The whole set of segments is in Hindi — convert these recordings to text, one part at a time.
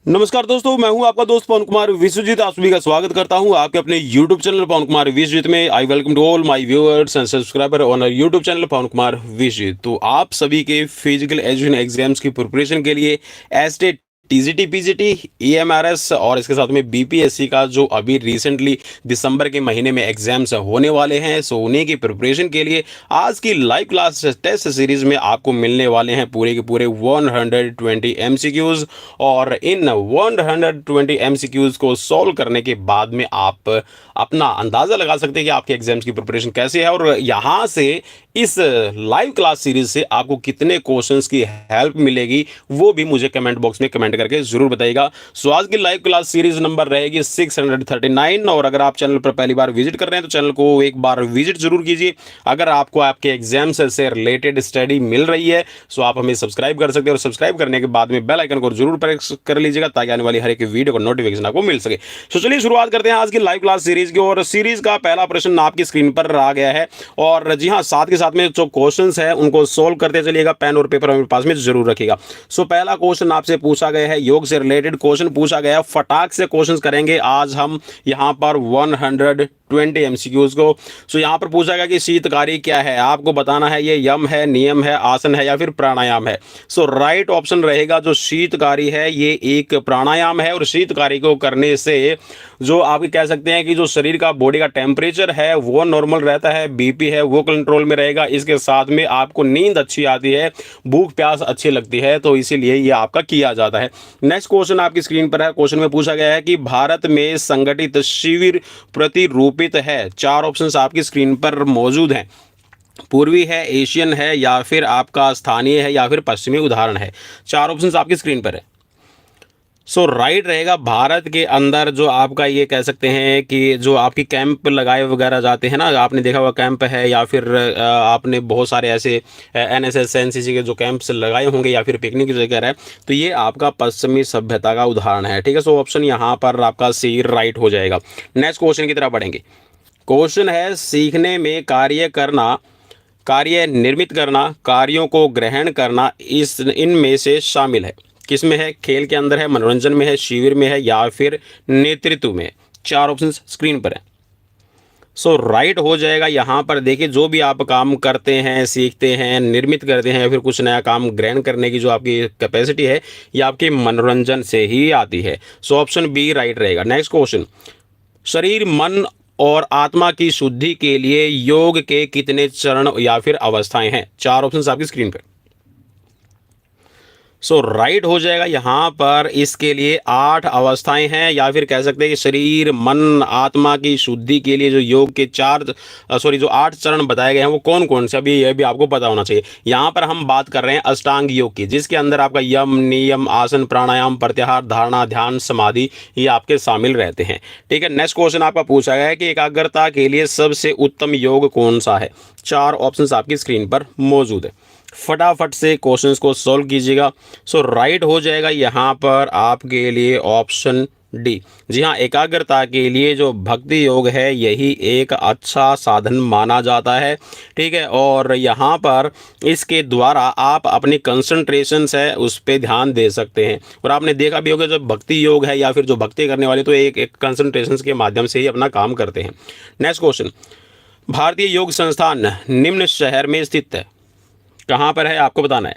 नमस्कार दोस्तों, मैं हूं आपका दोस्त पवन कुमार विश्वजीत। आप सभी का स्वागत करता हूं आपके अपने YouTube चैनल पवन कुमार विश्वजीत में। I welcome to all my viewers and subscriber on our YouTube channel Pawan Kumar Vishwajeet. तो आप सभी के फिजिकल एजुकेशन एग्जाम्स की प्रिपरेशन के लिए एस्टेट टीजीटी पीजीटी ईएमआरएस और इसके साथ में बीपीएससी का जो अभी रिसेंटली दिसंबर के महीने में एग्जाम्स होने वाले हैं, सो उन्हीं की प्रिपरेशन के लिए आज की लाइव क्लास टेस्ट सीरीज में आपको मिलने वाले हैं पूरे के पूरे 120 एमसीक्यूज। और इन 120 एमसीक्यूज को सॉल्व करने के बाद में आप अपना अंदाजा लगा सकते हैं कि आपके एग्जाम्स की प्रिपरेशन कैसे है और यहाँ से इस लाइव क्लास सीरीज से आपको कितने क्वेश्चंस की हेल्प मिलेगी वो भी मुझे कमेंट बॉक्स में कमेंट करके जरूर बताइएगा। सो आज की लाइव क्लास सीरीज नंबर रहेगी 639 और अगर आप चैनल पर पहली बार विजिट कर रहे हैं तो चैनल को एक बार विजिट जरूर कीजिए। अगर आपको आपके एग्जाम्स से रिलेटेड स्टडी मिल रही है सो आप हमें सब्सक्राइब कर सकते हैं और सब्सक्राइब करने के बाद में बेल आइकन को जरूर प्रेस कर लीजिएगा ताकि आने वाली हर एक वीडियो को नोटिफिकेशन आपको मिल सके। तो चलिए शुरुआत करते हैं आज की लाइव क्लास सीरीज की। और सीरीज का पहला प्रश्न आपकी स्क्रीन पर आ गया है और जी हाँ, साथ के साथ में जो क्वेश्चंस है उनको सोल्व करते चलिएगा। पेन और पेपर अपने पास में जरूर रखिएगा। सो पहला क्वेश्चन आपसे पूछा गया है, योग से रिलेटेड क्वेश्चन पूछा गया है। फटाक से क्वेश्चंस करेंगे आज हम यहां पर 120 एमसीक्यूज को। सो यहां पर पूछा गया कि शीतकारी क्या है, आपको बताना है ये यम है, नियम है, आसन है या फिर प्राणायाम है। सो राइट ऑप्शन रहेगा जो शीतकारी है ये एक प्राणायाम है और शीतकारी को करने से जो आप कह सकते हैं कि जो शरीर का बॉडी का टेम्परेचर है वो नॉर्मल रहता है, बीपी है वो कंट्रोल में रहेगा, इसके साथ में आपको नींद अच्छी आती है, भूख प्यास अच्छी लगती है, तो इसीलिए ये आपका किया जाता है। नेक्स्ट क्वेश्चन आपकी स्क्रीन पर है। क्वेश्चन में पूछा गया है कि भारत में संगठित शिविर प्रतिरूपित है। चार ऑप्शंस आपकी स्क्रीन पर मौजूद हैं। पूर्वी है, एशियन है या फिर आपका स्थानीय है या फिर पश्चिमी। उदाहरण है, चार ऑप्शंस आपकी स्क्रीन पर है। सो राइट रहेगा भारत के अंदर जो आपका ये कह सकते हैं कि जो आपकी कैंप लगाए वगैरह जाते हैं ना, आपने देखा हुआ कैंप है या फिर आपने बहुत सारे ऐसे एनएसएस एनसीसी के जो कैंप्स लगाए होंगे या फिर पिकनिक की जगह है, तो ये आपका पश्चिमी सभ्यता का उदाहरण है। ठीक है, सो ऑप्शन यहाँ पर आपका सी राइट हो जाएगा। नेक्स्ट क्वेश्चन की तरफ बढ़ेंगे। क्वेश्चन है, सीखने में कार्य करना, कार्य निर्मित करना, कार्यों को ग्रहण करना इस इनमें से शामिल है। किस में है? खेल के अंदर है, मनोरंजन में है, शिविर में है या फिर नेतृत्व में। चार ऑप्शंस स्क्रीन पर है। सो राइट हो जाएगा। यहाँ पर देखिए, जो भी आप काम करते हैं, सीखते हैं, निर्मित करते हैं या फिर कुछ नया काम ग्रहण करने की जो आपकी कैपेसिटी है ये आपके मनोरंजन से ही आती है। सो ऑप्शन बी राइट रहेगा। नेक्स्ट क्वेश्चन, शरीर मन और आत्मा की शुद्धि के लिए योग के कितने चरण या फिर अवस्थाएं हैं? चार ऑप्शंस आपकी स्क्रीन पर। सो राइट हो जाएगा। यहाँ पर इसके लिए 8 अवस्थाएं हैं या फिर कह सकते हैं कि शरीर मन आत्मा की शुद्धि के लिए जो योग के जो 8 चरण बताए गए हैं वो कौन कौन से, अभी यह भी आपको पता होना चाहिए। यहाँ पर हम बात कर रहे हैं अष्टांग योग की, जिसके अंदर आपका यम, नियम, आसन, प्राणायाम, प्रत्याहार, धारणा, ध्यान, समाधि ये आपके शामिल रहते हैं। ठीक है, नेक्स्ट क्वेश्चन आपका पूछा गया है कि एकाग्रता के लिए सबसे उत्तम योग कौन सा है? चार ऑप्शंस आपकी स्क्रीन पर मौजूद है। फटाफट से क्वेश्चंस को सॉल्व कीजिएगा। सो राइट हो जाएगा यहाँ पर आपके लिए ऑप्शन डी। जी हाँ, एकाग्रता के लिए जो भक्ति योग है यही एक अच्छा साधन माना जाता है। ठीक है, और यहाँ पर इसके द्वारा आप अपनी कंसंट्रेशन है उस पर ध्यान दे सकते हैं। और आपने देखा भी होगा, जो भक्ति योग है या फिर जो भक्ति करने वाले तो एक कंसंट्रेशन के माध्यम से ही अपना काम करते हैं। नेक्स्ट क्वेश्चन, भारतीय योग संस्थान निम्न शहर में स्थित है। कहाँ पर है आपको बताना है।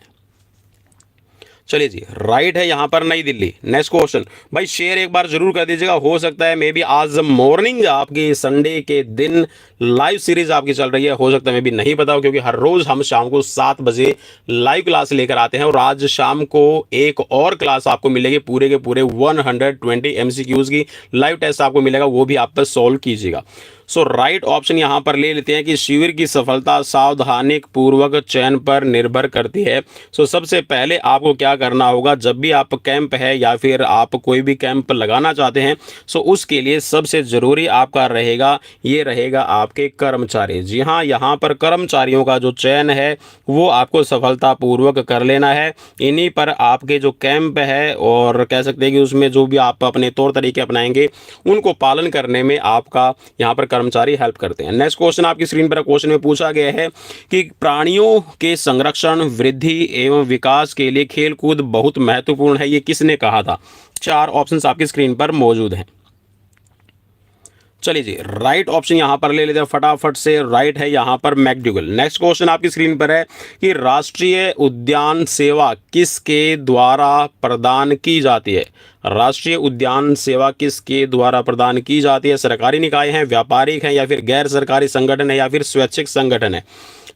चलिए जी, राइट है यहाँ पर नई दिल्ली। नेक्स्ट क्वेश्चन, भाई शेयर एक बार जरूर कर दीजिएगा, हो सकता है मे बी आज मॉर्निंग आपकी संडे के दिन लाइव सीरीज आपकी चल रही है, हो सकता है मे बी नहीं पता हो, क्योंकि हर रोज हम शाम को 7 बजे लाइव क्लास लेकर आते हैं और आज शाम को एक और क्लास आपको मिलेगी पूरे के पूरे 120 एमसीक्यूज की लाइव टेस्ट आपको मिलेगा, वो भी आप पर सॉल्व कीजिएगा। सो राइट ऑप्शन यहाँ पर ले लेते हैं कि शिविर की सफलता सावधानी पूर्वक चयन पर निर्भर करती है। सो सबसे पहले आपको क्या करना होगा, जब भी आप कैंप है या फिर आप कोई भी कैंप लगाना चाहते हैं सो उसके लिए सबसे ज़रूरी आपका रहेगा, ये रहेगा आपके कर्मचारी। जी हाँ, यहाँ पर कर्मचारियों का जो चयन है वो आपको सफलतापूर्वक कर लेना है। इन्हीं पर आपके जो कैंप है और कह सकते हैं कि उसमें जो भी आप अपने तौर तरीके अपनाएंगे उनको पालन करने में आपका यहाँ पर कर्मचारी हेल्प करते हैं। नेक्स्ट क्वेश्चन आपकी स्क्रीन पर क्वेश्चन में पूछा गया है कि प्राणियों के संरक्षण, वृद्धि एवं विकास के लिए खेलकूद बहुत महत्वपूर्ण है, ये किसने कहा था? चार ऑप्शंस आपकी स्क्रीन पर मौजूद हैं। चलिए जी, राइट ऑप्शन यहां पर ले लेते हैं फटाफट से। राइट है यहां पर मैक्डूगल। नेक्स्ट क्वेश्चन आपकी स्क्रीन पर है कि राष्ट्रीय उद्यान सेवा किसके द्वारा प्रदान की जाती है। राष्ट्रीय उद्यान सेवा किसके द्वारा प्रदान की जाती है। सरकारी निकाय है, व्यापारिक है, या फिर गैर सरकारी संगठन है, या फिर स्वैच्छिक संगठन है।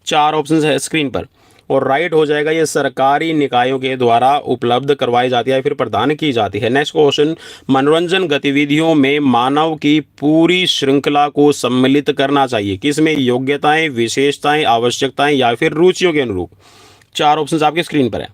चार ऑप्शन है स्क्रीन पर और राइट हो जाएगा ये सरकारी निकायों के द्वारा उपलब्ध करवाई जाती है, फिर प्रदान की जाती है। नेक्स्ट क्वेश्चन, मनोरंजन गतिविधियों में मानव की पूरी श्रृंखला को सम्मिलित करना चाहिए, किसमें। योग्यताएं, विशेषताएं, आवश्यकताएं, या फिर रुचियों के अनुरूप। चार ऑप्शन आपकी स्क्रीन पर है।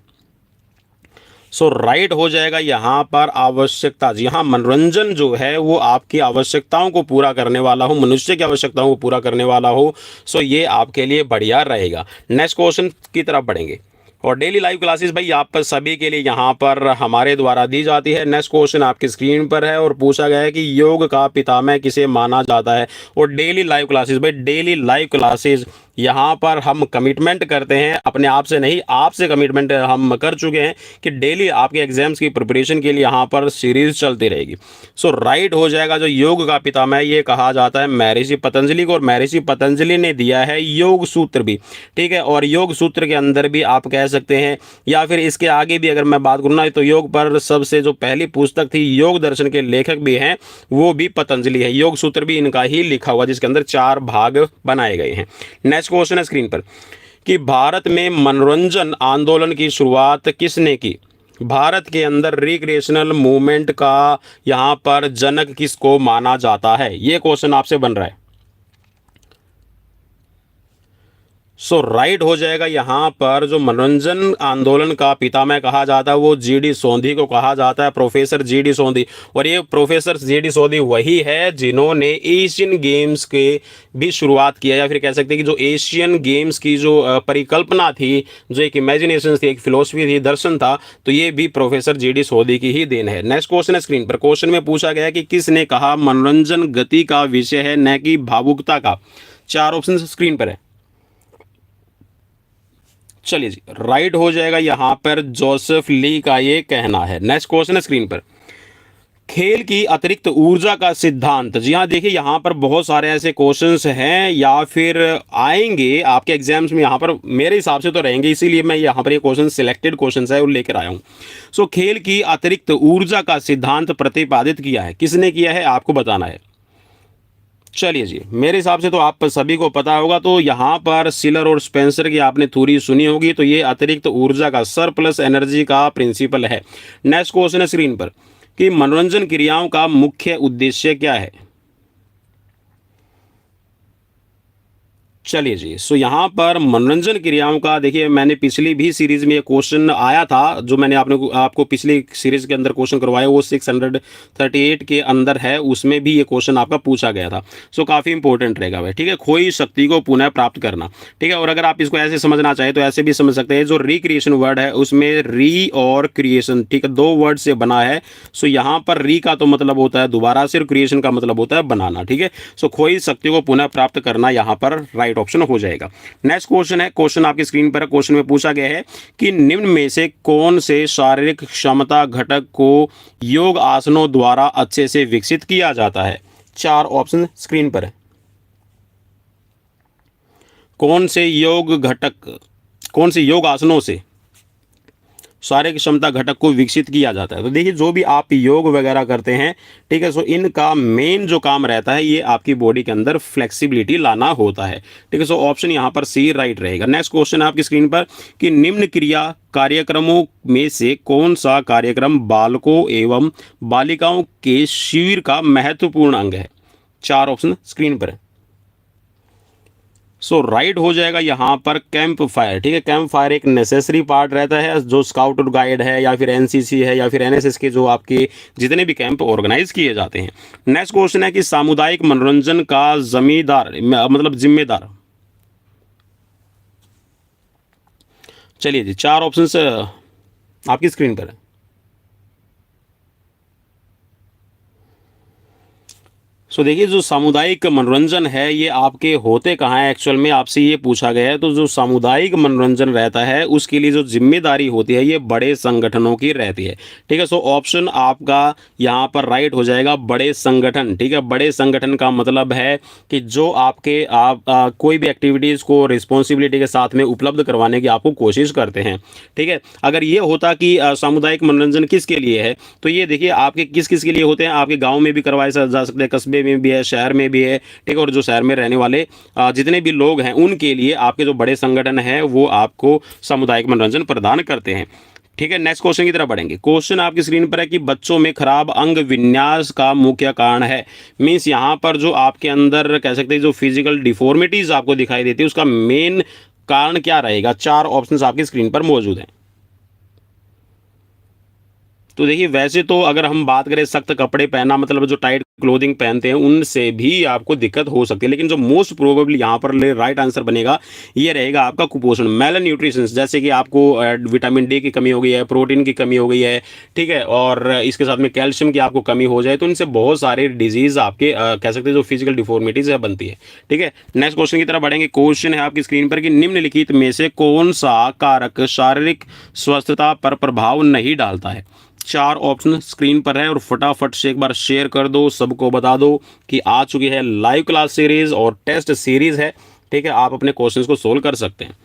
सो राइट हो जाएगा यहाँ पर आवश्यकता। जी हाँ, मनोरंजन जो है वो आपकी आवश्यकताओं को पूरा करने वाला हो, मनुष्य की आवश्यकताओं को पूरा करने वाला हो। सो ये आपके लिए बढ़िया रहेगा। नेक्स्ट क्वेश्चन की तरफ बढ़ेंगे और डेली लाइव क्लासेस भाई आप पर सभी के लिए यहाँ पर हमारे द्वारा दी जाती है। नेक्स्ट क्वेश्चन आपकी स्क्रीन पर है और पूछा गया है कि योग का पितामह किसे माना जाता है। और डेली लाइव क्लासेस भाई, डेली लाइव क्लासेस यहाँ पर हम कमिटमेंट करते हैं, अपने आप से नहीं, आपसे कमिटमेंट हम कर चुके हैं कि डेली आपके एग्जाम्स की प्रिपरेशन के लिए यहाँ पर सीरीज चलती रहेगी। सो राइट हो जाएगा, जो योग का पितामह ये कहा जाता है महर्षि पतंजलि को, और महर्षि पतंजलि ने दिया है योग सूत्र भी, ठीक है। और योग सूत्र के अंदर भी आप कह सकते हैं, या फिर इसके आगे भी अगर मैं बात करूँ ना, तो योग पर सबसे जो पहली पुस्तक थी, योग दर्शन के लेखक भी हैं, वो भी पतंजलि है। योग सूत्र भी इनका ही लिखा हुआ, जिसके अंदर 4 भाग बनाए गए हैं। नेक्स्ट क्वेश्चन है स्क्रीन पर कि भारत में मनोरंजन आंदोलन की शुरुआत किसने की। भारत के अंदर रिक्रिएशनल मूवमेंट का यहां पर जनक किसको माना जाता है, यह क्वेश्चन आपसे बन रहा है। सो राइट हो जाएगा यहाँ पर, जो मनोरंजन आंदोलन का पितामह कहा जाता है वो जीडी सोंधी को कहा जाता है, प्रोफेसर जीडी सोंधी। और ये प्रोफेसर जीडी सोंधी वही है जिन्होंने एशियन गेम्स के भी शुरुआत किया, या फिर कह सकते हैं कि जो एशियन गेम्स की जो परिकल्पना थी, जो एक इमेजिनेशन थी, एक फिलोसफी थी, दर्शन था, तो ये भी प्रोफेसर जीडी सोंधी की ही देन है। नेक्स्ट क्वेश्चन है स्क्रीन पर। क्वेश्चन में पूछा गया कि किसने कहा मनोरंजन गति का विषय है न कि भावुकता का। चार ऑप्शन स्क्रीन पर है। चलिए जी, राइट हो जाएगा यहाँ पर जोसेफ ली का ये कहना है। नेक्स्ट क्वेश्चन है स्क्रीन पर, खेल की अतिरिक्त ऊर्जा का सिद्धांत। जी हाँ, देखिए यहाँ पर बहुत सारे ऐसे क्वेश्चंस हैं या फिर आएंगे आपके एग्जाम्स में, यहाँ पर मेरे हिसाब से तो रहेंगे, इसीलिए मैं यहाँ पर ये क्वेश्चन सिलेक्टेड क्वेश्चंस है और लेकर आया हूँ। सो खेल की अतिरिक्त ऊर्जा का सिद्धांत प्रतिपादित किया है, किसने किया है आपको बताना है। चलिए जी, मेरे हिसाब से तो आप सभी को पता होगा, तो यहाँ पर सिलर और स्पेंसर की आपने थ्योरी सुनी होगी, तो ये अतिरिक्त ऊर्जा का, सरप्लस एनर्जी का प्रिंसिपल है। नेक्स्ट क्वेश्चन है स्क्रीन पर कि मनोरंजन क्रियाओं का मुख्य उद्देश्य क्या है। चलिए जी, सो यहाँ पर मनोरंजन क्रियाओं का, देखिए मैंने पिछली भी सीरीज में ये क्वेश्चन आया था, जो मैंने आपको पिछली सीरीज के अंदर क्वेश्चन करवाया वो 638 के अंदर है, उसमें भी ये क्वेश्चन आपका पूछा गया था। सो काफ़ी इंपॉर्टेंट रहेगा भाई, ठीक है। खोई शक्ति को पुनः प्राप्त करना, ठीक है। और अगर आप इसको ऐसे समझना चाहें तो ऐसे भी समझ सकते हैं, जो रिक्रिएशन वर्ड है उसमें री और क्रिएशन, ठीक है, 2 वर्ड से बना है। सो यहाँ पर री का तो मतलब होता है दोबारा से, और क्रिएशन का मतलब होता है बनाना, ठीक है। सो खोई शक्ति को पुनः प्राप्त करना यहाँ पर राइट ऑप्शन हो जाएगा। नेक्स्ट क्वेश्चन है, क्वेश्चन आपकी स्क्रीन पर है। क्वेश्चन में पूछा गया है कि निम्न में से कौन से शारीरिक क्षमता घटक को योग आसनों द्वारा अच्छे से विकसित किया जाता है। चार ऑप्शन स्क्रीन पर है। कौन से योग घटक, कौन से योग आसनों से शारीरिक क्षमता घटक को विकसित किया जाता है। तो देखिए, जो भी आप योग वगैरह करते हैं, ठीक है, सो इनका मेन जो काम रहता है ये आपकी बॉडी के अंदर फ्लेक्सिबिलिटी लाना होता है, ठीक है। सो ऑप्शन यहाँ पर सी राइट रहेगा। नेक्स्ट क्वेश्चन है आपकी स्क्रीन पर कि निम्न क्रिया कार्यक्रमों में से कौन सा कार्यक्रम बालकों एवं बालिकाओं के शिविर का महत्वपूर्ण अंग है। चार ऑप्शन स्क्रीन पर है। सो राइट हो जाएगा यहाँ पर कैंप फायर, ठीक है। कैंप फायर एक नेसेसरी पार्ट रहता है, जो स्काउट और गाइड है, या फिर एनसीसी है, या फिर एनएसएस के जो आपके जितने भी कैंप ऑर्गेनाइज किए जाते हैं। नेक्स्ट क्वेश्चन है कि सामुदायिक मनोरंजन का जमींदार मतलब जिम्मेदार। चलिए जी, चार ऑप्शंस आपकी स्क्रीन पर है। सो देखिए, जो सामुदायिक मनोरंजन है ये आपके होते कहाँ हैं एक्चुअल में, आपसे ये पूछा गया है। तो जो सामुदायिक मनोरंजन रहता है उसके लिए जो जिम्मेदारी होती है ये बड़े संगठनों की रहती है। ठीक है, सो ऑप्शन आपका यहाँ पर राइट हो जाएगा, बड़े संगठन। ठीक है, बड़े संगठन का मतलब है कि जो आपके कोई भी एक्टिविटीज़ को रिस्पॉन्सिबिलिटी के साथ में उपलब्ध करवाने की आपको कोशिश करते हैं। ठीक है, अगर ये होता कि सामुदायिक मनोरंजन किसके लिए है, तो ये देखिए आपके किस किस के लिए होते हैं। आपके गांव में भी करवाए जा सकते हैं, कस्बे में भी है, शहर में भी है। ठीक है, और जो शहर में रहने वाले जितने भी लोग हैं उनके लिए आपके जो बड़े संगठन हैं वो आपको सामुदायिक मनोरंजन प्रदान करते हैं। ठीक है, नेक्स्ट क्वेश्चन की तरफ बढ़ेंगे। क्वेश्चन आपकी स्क्रीन पर है कि बच्चों में खराब अंग विन्यास का मुख्य कारण है। मीन्स यहाँ पर जो आपके अंदर कह सकते हैं जो फिजिकल डिफॉर्मिटीज आपको दिखाई देती है उसका मेन कारण क्या रहेगा। 4 ऑप्शंस आपकी स्क्रीन पर मौजूद हैं। तो देखिए, वैसे तो अगर हम बात करें सख्त कपड़े पहनना, मतलब जो टाइट क्लोथिंग पहनते हैं उनसे भी आपको दिक्कत हो सकती है, लेकिन जो मोस्ट प्रोबेबली यहाँ पर राइट आंसर बनेगा ये रहेगा आपका कुपोषण, मेल न्यूट्रिशन। जैसे कि आपको विटामिन डी की कमी हो गई है, प्रोटीन की कमी हो गई है। ठीक है, और इसके साथ में कैल्शियम की आपको कमी हो जाए तो इनसे बहुत सारे डिजीज आपके कह सकते हैं जो फिजिकल डिफॉर्मिटीज है बनती है। ठीक है, नेक्स्ट क्वेश्चन की तरफ बढ़ेंगे। क्वेश्चन है आपकी स्क्रीन पर कि निम्नलिखित में से कौन सा कारक शारीरिक स्वस्थता पर प्रभाव नहीं डालता है। 4 ऑप्शन स्क्रीन पर है और फटाफट से एक बार शेयर कर दो, सबको बता दो कि आ चुकी है लाइव क्लास सीरीज और टेस्ट सीरीज है। ठीक है, आप अपने क्वेश्चंस को सोल्व कर सकते हैं।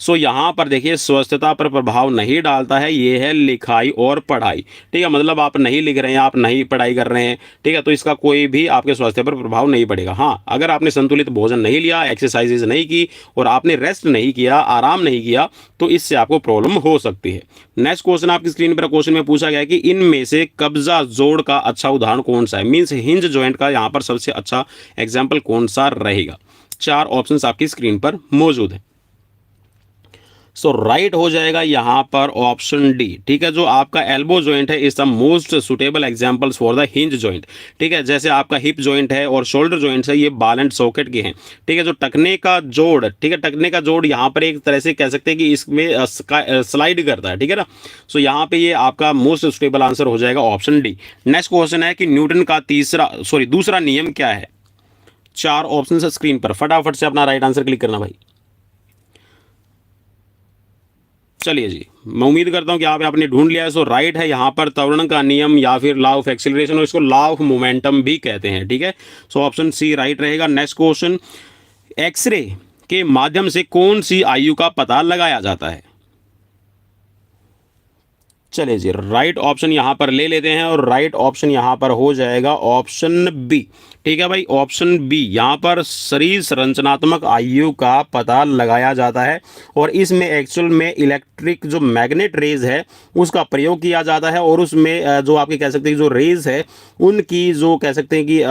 सो यहाँ पर देखिए, स्वस्थता पर प्रभाव नहीं डालता है, ये है लिखाई और पढ़ाई। ठीक है, मतलब आप नहीं लिख रहे हैं, आप नहीं पढ़ाई कर रहे हैं। ठीक है, तो इसका कोई भी आपके स्वास्थ्य पर प्रभाव नहीं पड़ेगा। हाँ, अगर आपने संतुलित भोजन नहीं लिया, एक्सरसाइजेज नहीं की और आपने रेस्ट नहीं किया, आराम नहीं किया, तो इससे आपको प्रॉब्लम हो सकती है। नेक्स्ट क्वेश्चन आपकी स्क्रीन पर क्वेश्चन में पूछा गया है कि इनमें से कब्जा जोड़ का अच्छा उदाहरण कौन सा है। मीन्स हिंज जॉइंट का यहाँ पर सबसे अच्छा एग्जाम्पल कौन सा रहेगा। 4 ऑप्शंस आपकी स्क्रीन पर मौजूद है। सो राइट हो जाएगा यहाँ पर ऑप्शन डी। ठीक है, जो आपका एल्बो जॉइंट है is the most suitable examples for the hinge joint. ठीक है, जैसे आपका हिप जॉइंट है और शोल्डर जॉइंट्स है, ये बॉल एंड सॉकेट के हैं। ठीक है, जो टकने का जोड़, ठीक है, टकने का जोड़ यहाँ पर एक तरह से कह सकते हैं कि इसमें स्लाइड करता है। ठीक है ना, सो यहाँ पे ये आपका मोस्ट सुटेबल आंसर हो जाएगा ऑप्शन डी। नेक्स्ट क्वेश्चन है कि न्यूटन का दूसरा नियम क्या है। 4 ऑप्शन है स्क्रीन पर, फटाफट से अपना राइट आंसर क्लिक करना भाई। चलिए जी, मैं उम्मीद करता हूं कि आपने ढूंढ लिया है। सो राइट है यहाँ पर त्वरण का नियम या फिर लॉ ऑफ एक्सीलरेशन, और इसको लॉ ऑफ मोमेंटम भी कहते हैं। ठीक है, सो ऑप्शन सी राइट रहेगा। नेक्स्ट क्वेश्चन, एक्सरे के माध्यम से कौन सी आयु का पता लगाया जाता है। चलिए जी, राइट ऑप्शन यहाँ पर ले लेते हैं और राइट ऑप्शन यहाँ पर हो जाएगा ऑप्शन बी। ठीक है भाई, ऑप्शन बी, यहाँ पर शरीर संरचनात्मक आयु का पता लगाया जाता है और इसमें एक्चुअल में इलेक्ट्रिक जो मैग्नेट रेज है उसका प्रयोग किया जाता है, और उसमें जो आपके कह सकते हैं जो रेज है उनकी जो कह सकते हैं कि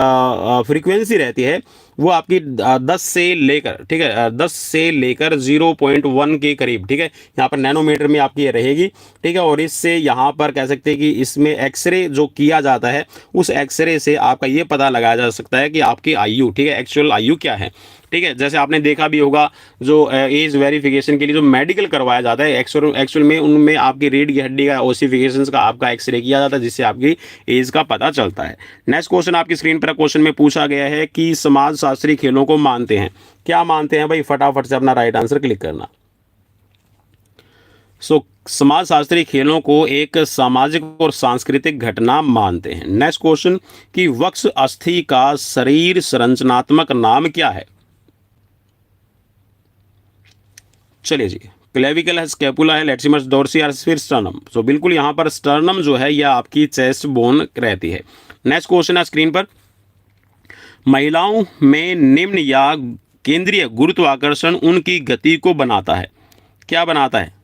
फ्रीक्वेंसी रहती है वो आपकी 10 से लेकर, ठीक है, 10 से लेकर 0.1 के करीब। ठीक है, यहाँ पर नैनोमीटर में आपकी ये रहेगी। ठीक है, और इससे यहाँ पर कह सकते हैं कि इसमें एक्सरे जो किया जाता है उस एक्सरे से आपका ये पता लगाया जा सकता है कि आपकी आयु, ठीक है, एक्चुअल आयु क्या है। ठीक है, जैसे आपने देखा भी होगा जो एज वेरिफिकेशन के लिए जो मेडिकल करवाया जाता है एक्चुअल में उनमें आपकी रीढ़ की हड्डी का ओसिफिकेशन का आपका एक्सरे किया जाता है जिससे आपकी एज का पता चलता है। नेक्स्ट क्वेश्चन आपकी स्क्रीन पर क्वेश्चन में पूछा गया है कि समाजशास्त्री खेलों को मानते हैं। क्या मानते हैं भाई, फटाफट से अपना राइट आंसर क्लिक करना। समाजशास्त्री खेलों को एक सामाजिक और सांस्कृतिक घटना मानते हैं। नेक्स्ट क्वेश्चन कि वक्ष अस्थि का शरीर संरचनात्मक नाम क्या है। चलिए जी, क्लेविकल है, स्कैपुला है, लेटिसिमस डोर्सी या फिर स्टर्नम। सो बिल्कुल यहाँ पर स्टर्नम जो है यह आपकी चेस्ट बोन रहती है। नेक्स्ट क्वेश्चन है स्क्रीन पर, महिलाओं में निम्न या केंद्रीय गुरुत्वाकर्षण उनकी गति को बनाता है। क्या बनाता है।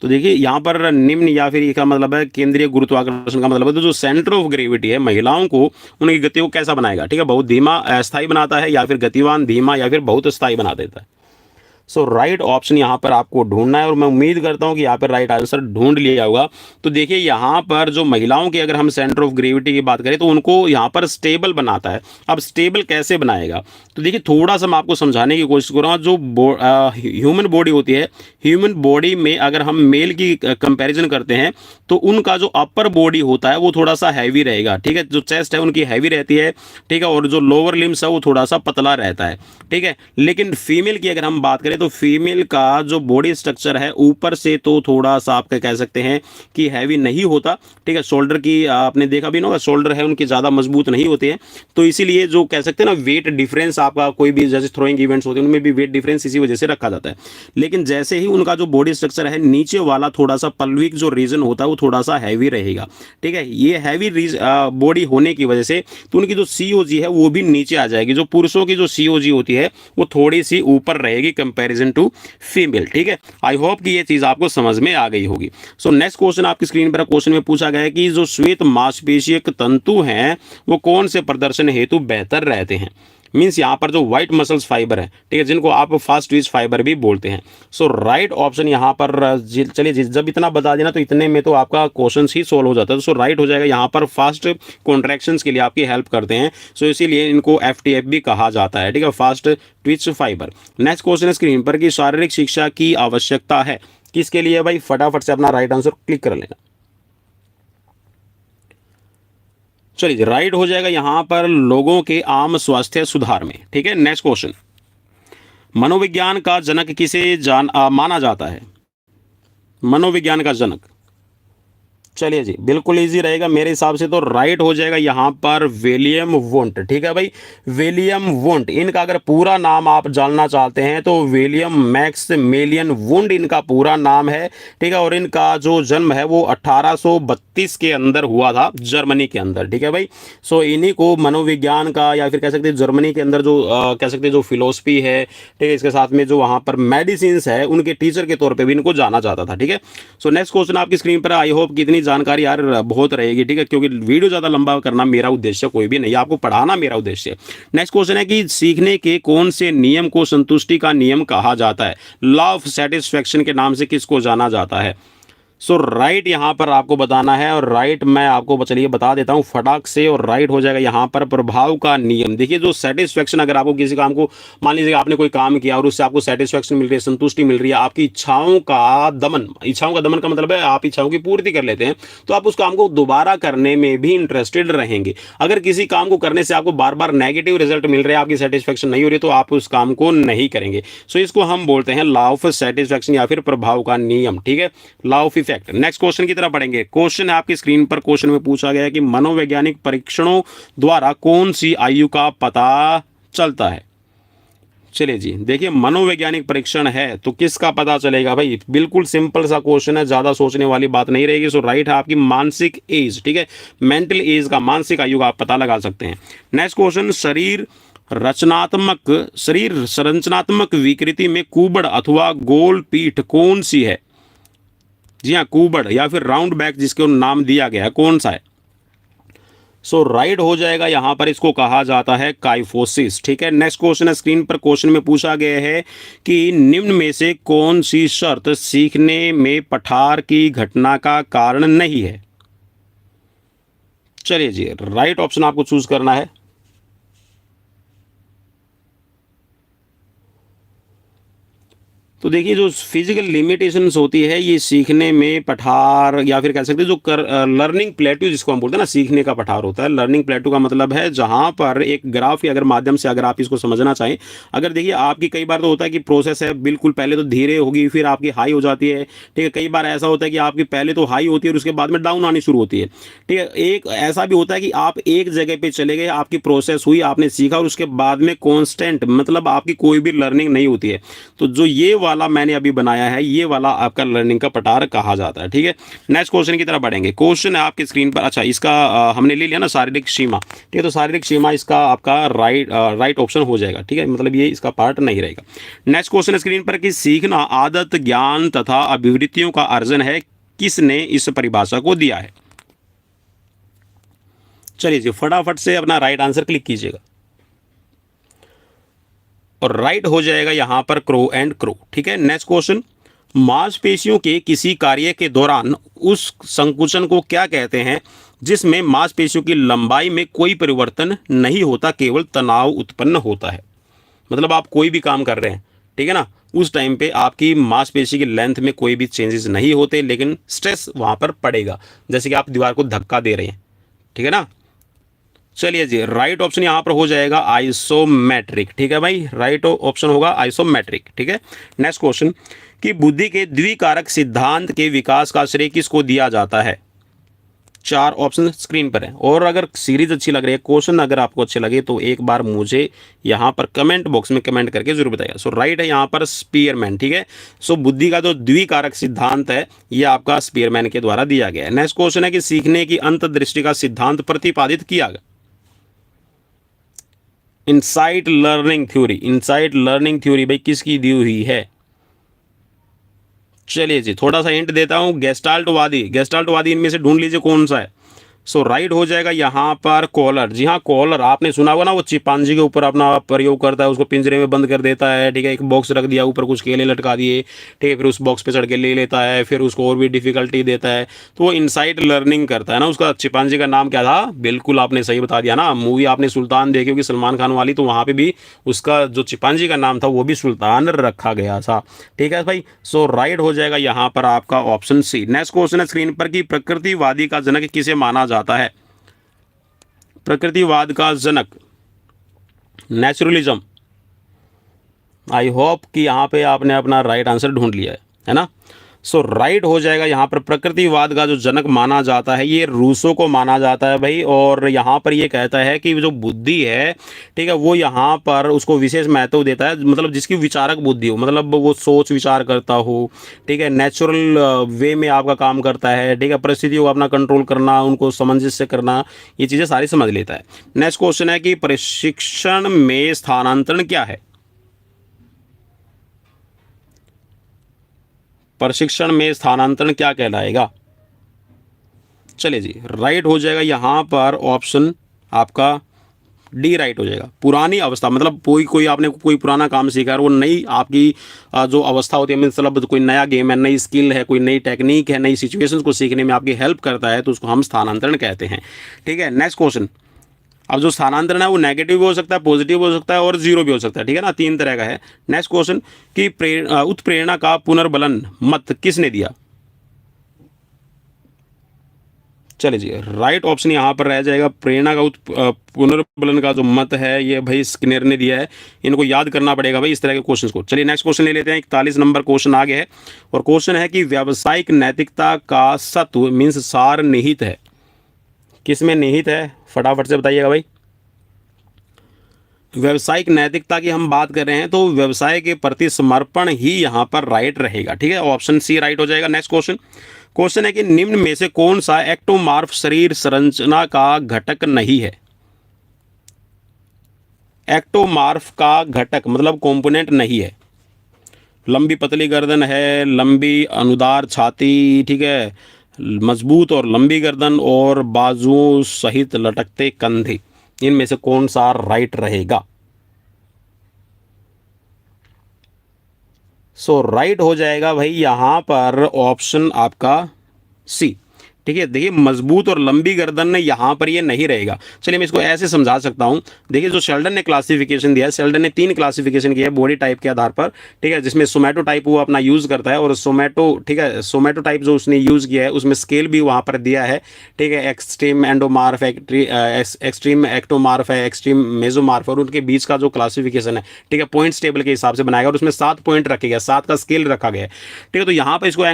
तो देखिए यहाँ पर निम्न या फिर इसका मतलब है केंद्रीय गुरुत्वाकर्षण का मतलब है तो जो सेंटर ऑफ ग्रेविटी है महिलाओं को उनकी गति को कैसा बनाएगा। ठीक है, बहुत धीमा अस्थायी बनाता है या फिर गतिवान धीमा या फिर बहुत स्थायी बना देता है। सो राइट ऑप्शन यहाँ पर आपको ढूंढना है और मैं उम्मीद करता हूँ कि यहाँ पर राइट आंसर ढूंढ लिया होगा। तो देखिए यहाँ पर जो महिलाओं की अगर हम सेंटर ऑफ ग्रेविटी की बात करें तो उनको यहाँ पर स्टेबल बनाता है। अब स्टेबल कैसे बनाएगा, तो देखिए थोड़ा सा मैं आपको समझाने की कोशिश कर रहा हूँ। जो ह्यूमन बॉडी होती है, ह्यूमन बॉडी में अगर हम मेल की कंपैरिजन करते हैं तो उनका जो अपर बॉडी होता है वो थोड़ा सा हैवी रहेगा, ठीक है। जो चेस्ट है उनकी हैवी रहती है, ठीक है, और जो लोअर लिम्स है वो थोड़ा सा पतला रहता है, ठीक है। लेकिन फीमेल की अगर हम बात करें तो फीमेल का जो बॉडी स्ट्रक्चर है ऊपर से तो थोड़ा सा आप कह सकते हैं कि हैवी नहीं होता, ठीक है। शोल्डर की आपने देखा भी ना होगा, शोल्डर है उनकी ज़्यादा मजबूत नहीं होते हैं, तो इसीलिए जो कह सकते हैं ना वेट डिफरेंस आपका कोई भी जैसे थ्रोइंग इवेंट्स होते हैं उनमें भी वेट डिफरेंस इसी वजह से रखा जाता है। लेकिन जैसे ही उनका जो बॉडी स्ट्रक्चर है नीचे वाला थोड़ा सा पल्विक जो रीजन होता है वो थोड़ा सा हैवी रहेगा, ठीक है। ये हैवी बॉडी होने की वजह से तो उनकी जो सीओजी है वो भी नीचे आ जाएगी। जो पुरुषों की जो सीओजी होती है वो थोड़ी सी ऊपर रहेगी कंपैरिजन टू फीमेल, ठीक है। आई होप कि ये चीज़ आपको समझ में आ गई होगी। सो नेक्स्ट क्वेश्चन आपकी स्क्रीन पर क्वेश्चन में पूछा गया है कि जो श्वेत मांसपेशीय तंतु हैं वो कौन से प्रदर्शन हेतु बेहतर रहते हैं। मीन्स यहाँ पर जो व्हाइट मसल्स फाइबर है, ठीक है, जिनको आप फास्ट ट्विच फाइबर भी बोलते हैं। सो राइट ऑप्शन यहाँ पर चलिए जब इतना बता देना तो इतने में तो आपका क्वेश्चन ही सोल्व हो जाता है। सो राइट हो जाएगा यहाँ पर फास्ट कॉन्ट्रैक्शंस के लिए आपकी हेल्प करते हैं, सो इसीलिए इनको FTF भी कहा जाता है, ठीक है, fast Twitch fibre. Next question है स्क्रीन पर कि शारीरिक शिक्षा की आवश्यकता है किसके लिए भाई, फटाफट से अपना राइट आंसर क्लिक कर लेना। चलिए राइट हो जाएगा यहाँ पर लोगों के आम स्वास्थ्य सुधार में, ठीक है। नेक्स्ट क्वेश्चन, मनोविज्ञान का जनक किसे माना जाता है। मनोविज्ञान का जनक, चलिए जी बिल्कुल इजी रहेगा मेरे हिसाब से, तो राइट हो जाएगा यहाँ पर विलियम वुंट, ठीक है भाई, विलियम वुंट। इनका अगर पूरा नाम आप जानना चाहते हैं तो विलियम मैक्समिलियन वुंट इनका पूरा नाम है, ठीक है। और इनका जो जन्म है वो 1832 के अंदर हुआ था जर्मनी के अंदर, ठीक है भाई। सो इन्हीं को मनोविज्ञान का या फिर कह सकते हैं जर्मनी के अंदर जो कह सकते हैं जो फिलोसफी है, ठीक है, इसके साथ में जो वहाँ पर मेडिसिन है उनके टीचर के तौर पर भी इनको जाना जाता था, ठीक है। सो नेक्स्ट क्वेश्चन आपकी स्क्रीन पर, आई होप कितनी जानकारी यार बहुत रहेगी, ठीक है, क्योंकि वीडियो ज़्यादा लंबा करना मेरा उद्देश्य कोई भी नहीं है, आपको पढ़ाना मेरा उद्देश्य है। नेक्स्ट क्वेश्चन है कि सीखने के कौन से नियम को संतुष्टि का नियम कहा जाता है। लॉ ऑफ सेटिस्फैक्शन के नाम से किसको जाना जाता है। सो राइट यहाँ पर आपको बताना है, और राइट मैं आपको चलिए बता देता हूँ फटाक से, और राइट हो जाएगा यहाँ पर प्रभाव का नियम। देखिए जो सेटिस्फैक्शन, अगर आपको किसी काम को, मान लीजिए आपने कोई काम किया और उससे आपको सेटिस्फैक्शन मिल रही है, संतुष्टि मिल रही है, आपकी इच्छाओं का दमन, इच्छाओं का दमन का मतलब है आप इच्छाओं की पूर्ति कर लेते हैं, तो आप उस काम को दोबारा करने में भी इंटरेस्टेड रहेंगे। अगर किसी काम को करने से आपको बार बार नेगेटिव रिजल्ट मिल रहे हैं, आपकी सेटिस्फैक्शन नहीं हो रही, तो आप उस काम को नहीं करेंगे। सो इसको हम बोलते हैं लॉ ऑफ सेटिस्फैक्शन या फिर प्रभाव का नियम, ठीक है, law of effect. Next question की तरफ बढ़ेंगे। क्वेश्चन है आपकी स्क्रीन पर, क्वेश्चन में पूछा गया है कि मनोवैज्ञानिक परीक्षणों द्वारा कौन सी आयु का पता चलता है। चलिए जी देखिए, मनोवैज्ञानिक परीक्षण है तो किसका पता चलेगा भाई, बिल्कुल सिंपल सा क्वेश्चन है, ज्यादा सोचने वाली बात नहीं रहेगी। सो राइट है आपकी मानसिक एज, ठीक है, मेंटल एज का, मानसिक आयु का आप पता लगा सकते हैं। नेक्स्ट क्वेश्चन, शरीर संरचनात्मक विकृति में कुबड़ अथवा गोल पीठ कौन सी है। जी हाँ, कुबड़ या फिर राउंड बैक जिसको नाम दिया गया है, कौन सा है। सो राइट हो जाएगा यहाँ पर, इसको कहा जाता है काइफोसिस, ठीक है। नेक्स्ट क्वेश्चन है स्क्रीन पर, क्वेश्चन में पूछा गया है कि निम्न में से कौन सी शर्त सीखने में पठार की घटना का कारण नहीं है। चलिए जी राइट ऑप्शन आपको चूज करना है। तो देखिए जो फिजिकल लिमिटेशंस होती है ये सीखने में पठार या फिर कह सकते हैं जो लर्निंग प्लेट्यू जिसको हम बोलते हैं ना, सीखने का पठार होता है। लर्निंग प्लेट्यू का मतलब है जहाँ पर एक ग्राफ के अगर माध्यम से अगर आप इसको समझना चाहें, अगर देखिए आपकी कई बार तो होता है कि प्रोसेस है बिल्कुल पहले तो धीरे होगी फिर आपकी हाई हो जाती है, ठीक है। कई बार ऐसा होता है कि आपकी पहले तो हाई होती है और उसके बाद में डाउन आनी शुरू होती है, ठीक है। एक ऐसा भी होता है कि आप एक जगह पे चले गए, आपकी प्रोसेस हुई, आपने सीखा और उसके बाद में कॉन्स्टेंट मतलब आपकी कोई भी लर्निंग नहीं होती है। तो जो ये वाला मैंने अभी बनाया है ये वाला आपका लर्निंग का पठार कहा जाता है, ठीक है। नेक्स्ट क्वेश्चन की तरफ बढ़ेंगे। क्वेश्चन है आपकी स्क्रीन पर, अच्छा इसका हमने ले लिया ना शारीरिक सीमा, ठीक है। तो शारीरिक सीमा इसका आपका राइट ऑप्शन हो जाएगा, ठीक है, मतलब ये इसका पार्ट नहीं रहेगा। नेक्स्ट क्वेश्चन स्क्रीन पर कि सीखना आदत, ज्ञान तथा अभिवृत्तियों का अर्जन है, किसने इस परिभाषा को दिया है। चलिए जी फटाफट से अपना राइट आंसर क्लिक कीजिएगा। और राइट हो जाएगा यहाँ पर क्रो एंड क्रो। ठीक है, नेक्स्ट क्वेश्चन, मांसपेशियों के किसी कार्य के दौरान उस संकुचन को क्या कहते हैं जिसमें मांसपेशियों की लंबाई में कोई परिवर्तन नहीं होता, केवल तनाव उत्पन्न होता है। मतलब आप कोई भी काम कर रहे हैं, ठीक है ना, उस टाइम पे आपकी मांसपेशी की लेंथ में कोई भी चेंजेस नहीं होते, लेकिन स्ट्रेस वहां पर पड़ेगा, जैसे कि आप दीवार को धक्का दे रहे हैं। ठीक है ना, चलिए जी, राइट ऑप्शन यहां पर हो जाएगा आइसोमेट्रिक। ठीक है भाई, राइट ऑप्शन होगा आइसोमेट्रिक। ठीक है, नेक्स्ट क्वेश्चन, कि बुद्धि के द्विकारक सिद्धांत के विकास का श्रेय किसको दिया जाता है? चार ऑप्शन स्क्रीन पर है। और अगर सीरीज अच्छी लग रही है, क्वेश्चन अगर आपको अच्छे लगे तो एक बार मुझे यहाँ पर कमेंट बॉक्स में कमेंट करके जरूर बताइए। सो राइट है यहाँ पर स्पीयरमैन। ठीक है, सो बुद्धि का जो द्विकारक सिद्धांत है ये आपका स्पीयरमैन के द्वारा दिया गया है। नेक्स्ट क्वेश्चन है कि सीखने की अंतर्दृष्टि का सिद्धांत प्रतिपादित किया गया? Insight learning theory. Insight learning theory भाई किसकी दी हुई है? चलिए जी, थोड़ा सा हिंट देता हूं, गेस्टाल्टवादी। गेस्टाल्टवादी इनमें से ढूंढ लीजिए कौन सा है। सो राइट हो जाएगा यहाँ पर कॉलर। जी हाँ, कॉलर आपने सुना होगा ना, वो चिंपांजी के ऊपर अपना प्रयोग करता है, उसको पिंजरे में बंद कर देता है। ठीक है, एक बॉक्स रख दिया, ऊपर कुछ केले लटका दिए, ठीक है, फिर उस बॉक्स पे चढ़ के ले लेता है, फिर उसको और भी डिफिकल्टी देता है, तो वो इनसाइट लर्निंग करता है ना। उसका चिंपांजी का नाम क्या था? बिल्कुल आपने सही बता दिया ना, मूवी आपने सुल्तान देखी होगी सलमान खान वाली, तो वहाँ पे भी उसका जो चिंपांजी का नाम था वो भी सुल्तान रखा गया था। ठीक है भाई, सो राइट हो जाएगा यहाँ पर आपका ऑप्शन सी। नेक्स्ट क्वेश्चन है स्क्रीन पर कि प्रकृतिवादी का जनक किसे माना जाता है? प्रकृतिवाद का जनक, नेचुरलिज्म। आई होप कि यहाँ पे आपने अपना राइट आंसर ढूंढ लिया है ना। सो राइट हो जाएगा यहाँ पर प्रकृतिवाद का जो जनक माना जाता है ये रूसो को माना जाता है भाई। और यहाँ पर ये कहता है कि जो बुद्धि है, ठीक है, वो यहाँ पर उसको विशेष महत्व देता है, मतलब जिसकी विचारक बुद्धि हो, मतलब वो सोच विचार करता हो, ठीक है, नेचुरल वे में आपका काम करता है, ठीक है, परिस्थितियों को अपना कंट्रोल करना, उनको सामंजस्य करना, ये चीज़ें सारी समझ लेता है। नेक्स्ट क्वेश्चन है कि प्रशिक्षण में स्थानांतरण क्या है? प्रशिक्षण में स्थानांतरण क्या कहलाएगा? चलिए जी, राइट हो जाएगा यहाँ पर ऑप्शन आपका डी राइट हो जाएगा। पुरानी अवस्था, मतलब कोई आपने कोई पुराना काम सीखा है, वो नई आपकी जो अवस्था होती है, मतलब कोई नया गेम है, नई स्किल है, कोई नई टेक्निक है, नई सिचुएशंस को सीखने में आपकी हेल्प करता है, तो उसको हम स्थानांतरण कहते हैं। ठीक है, नेक्स्ट क्वेश्चन। अब जो स्थानांतरण है वो नेगेटिव भी हो सकता है, पॉजिटिव भी हो सकता है और जीरो भी हो सकता है। ठीक है ना, तीन तरह का है। नेक्स्ट क्वेश्चन कि उत्प्रेरणा का पुनर्बलन मत किसने दिया? चलिए जी, राइट ऑप्शन यहाँ पर रह जाएगा प्रेरणा का पुनर्बलन का जो मत है ये भाई स्किनर ने दिया है। इनको याद करना पड़ेगा भाई इस तरह के क्वेश्चंस को। चलिए नेक्स्ट क्वेश्चन ले लेते हैं। 41 नंबर क्वेश्चन आगे है और क्वेश्चन है कि व्यावसायिक नैतिकता का सत्व मीन्स सार निहित है, किसमें निहित है? फटाफट से बताइएगा भाई। व्यवसायिक नैतिकता की हम बात कर रहे हैं तो व्यवसाय के प्रति समर्पण ही यहाँ पर राइट रहेगा। ठीक है, ऑप्शन सी राइट हो जाएगा। नेक्स्ट क्वेश्चन है कि निम्न में से कौन सा एक्टोमार्फ शरीर संरचना का घटक नहीं है? एक्टोमार्फ का घटक मतलब कंपोनेंट नहीं है। लंबी पतली गर्दन है, लंबी अनुदार छाती, ठीक है, मजबूत और लंबी गर्दन और बाजुओं सहित लटकते कंधे, इनमें से कौन सा राइट रहेगा? सो राइट हो जाएगा भाई यहाँ पर ऑप्शन आपका सी। ठीक है, देखिए मजबूत और लंबी गर्दन ने यहाँ पर ये नहीं रहेगा। चलिए मैं इसको ऐसे समझा सकता हूँ। देखिए जो शेल्डन ने क्लासिफिकेशन दिया है, शेल्डन ने 3 क्लासिफिकेशन किया है बॉडी टाइप के आधार पर। ठीक है, जिसमें सोमैटो टाइप वो अपना यूज़ करता है और सोमैटो, ठीक है, सोमैटो टाइप जो उसने यूज़ किया है उसमें स्केल भी वहाँ पर दिया है। ठीक है, एक्सट्रीम एंडोमार्फ, एक्सट्रीम एक्टोमार्फ है, एक्सट्रीम मेजोमार्फ, और उनके बीच का जो क्लासिफिकेशन है, ठीक है, पॉइंट्स टेबल के हिसाब से बनाएगा और उसमें 7 पॉइंट रखे गए, 7 का स्केल रखा गया है। ठीक है, तो यहाँ पर इसको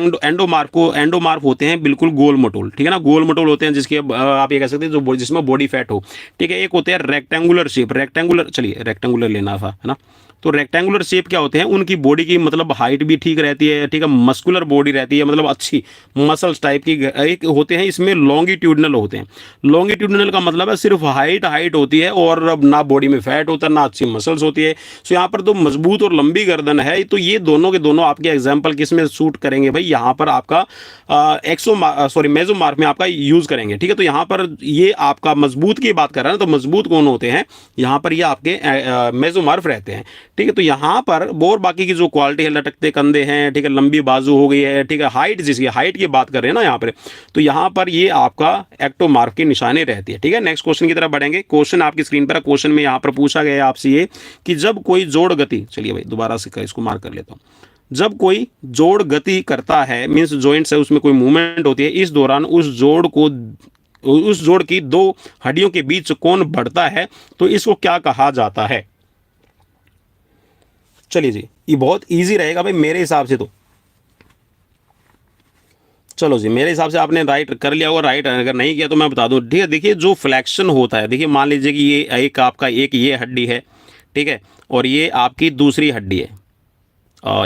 एंडोमार्फ होते हैं बिल्कुल गोल मटोल, ठीक है ना, गोल मटोल होते हैं जिसके आप ये कह सकते हैं जो जिसमें बॉडी फैट हो। ठीक है, एक होते हैं रेक्टेंगुलर शेप, रेक्टेंगुलर, चलिए रेक्टेंगुलर लेना था, है ना। तो रेक्टेंगुलर शेप क्या होते हैं, उनकी बॉडी की मतलब हाइट भी ठीक रहती है, ठीक है, मस्कुलर बॉडी रहती है, मतलब अच्छी मसल्स टाइप की। एक होते हैं इसमें लॉन्गिट्यूडनल होते हैं। लॉन्गिट्यूडनल का मतलब है सिर्फ हाइट होती है और ना बॉडी में फैट होता है ना अच्छी मसल्स होती है। सो यहाँ पर तो मजबूत और लंबी गर्दन है, तो ये दोनों के दोनों आपके एग्जाम्पल किस में सूट करेंगे भाई? यहाँ पर आपका मेसोमार्फ में आपका यूज करेंगे। ठीक है, तो यहाँ पर ये आपका मजबूत की बात कर रहा है ना, तो मजबूत कौन होते हैं यहाँ पर? ये आपके मेसोमार्फ रहते हैं। ठीक है। तो यहाँ पर और बाकी की जो क्वालिटी है, लटकते कंधे हैं, ठीक है, लंबी बाजू हो गई है, ठीक है, हाइट, जिसकी हाइट की बात कर रहे हैं ना यहाँ पर, तो यहाँ पर ये आपका एक्टोमार्फ की निशानी रहती है। ठीक है, नेक्स्ट क्वेश्चन की तरफ बढ़ेंगे। क्वेश्चन आपकी स्क्रीन पर, क्वेश्चन में यहाँ पर पूछा गया है आपसे ये कि जब कोई जोड़ गति, चलिए भाई दोबारा से इसको मार्क कर लेता हूँ, जब कोई जोड़ गति करता है, मीन्स जॉइंट्स है, उसमें कोई मूवमेंट होती है, इस दौरान उस जोड़ की दो हड्डियों के बीच कोण बढ़ता है, तो इसको क्या कहा जाता है? चलिए जी, ये बहुत इजी रहेगा भाई मेरे हिसाब से तो। चलो जी, मेरे हिसाब से आपने राइट कर लिया होगा, राइट अगर नहीं किया तो मैं बता दूं। ठीक है, देखिए जो फ्लैक्शन होता है, देखिए मान लीजिए कि ये एक आपका एक ये हड्डी है, ठीक है, और ये आपकी दूसरी हड्डी है,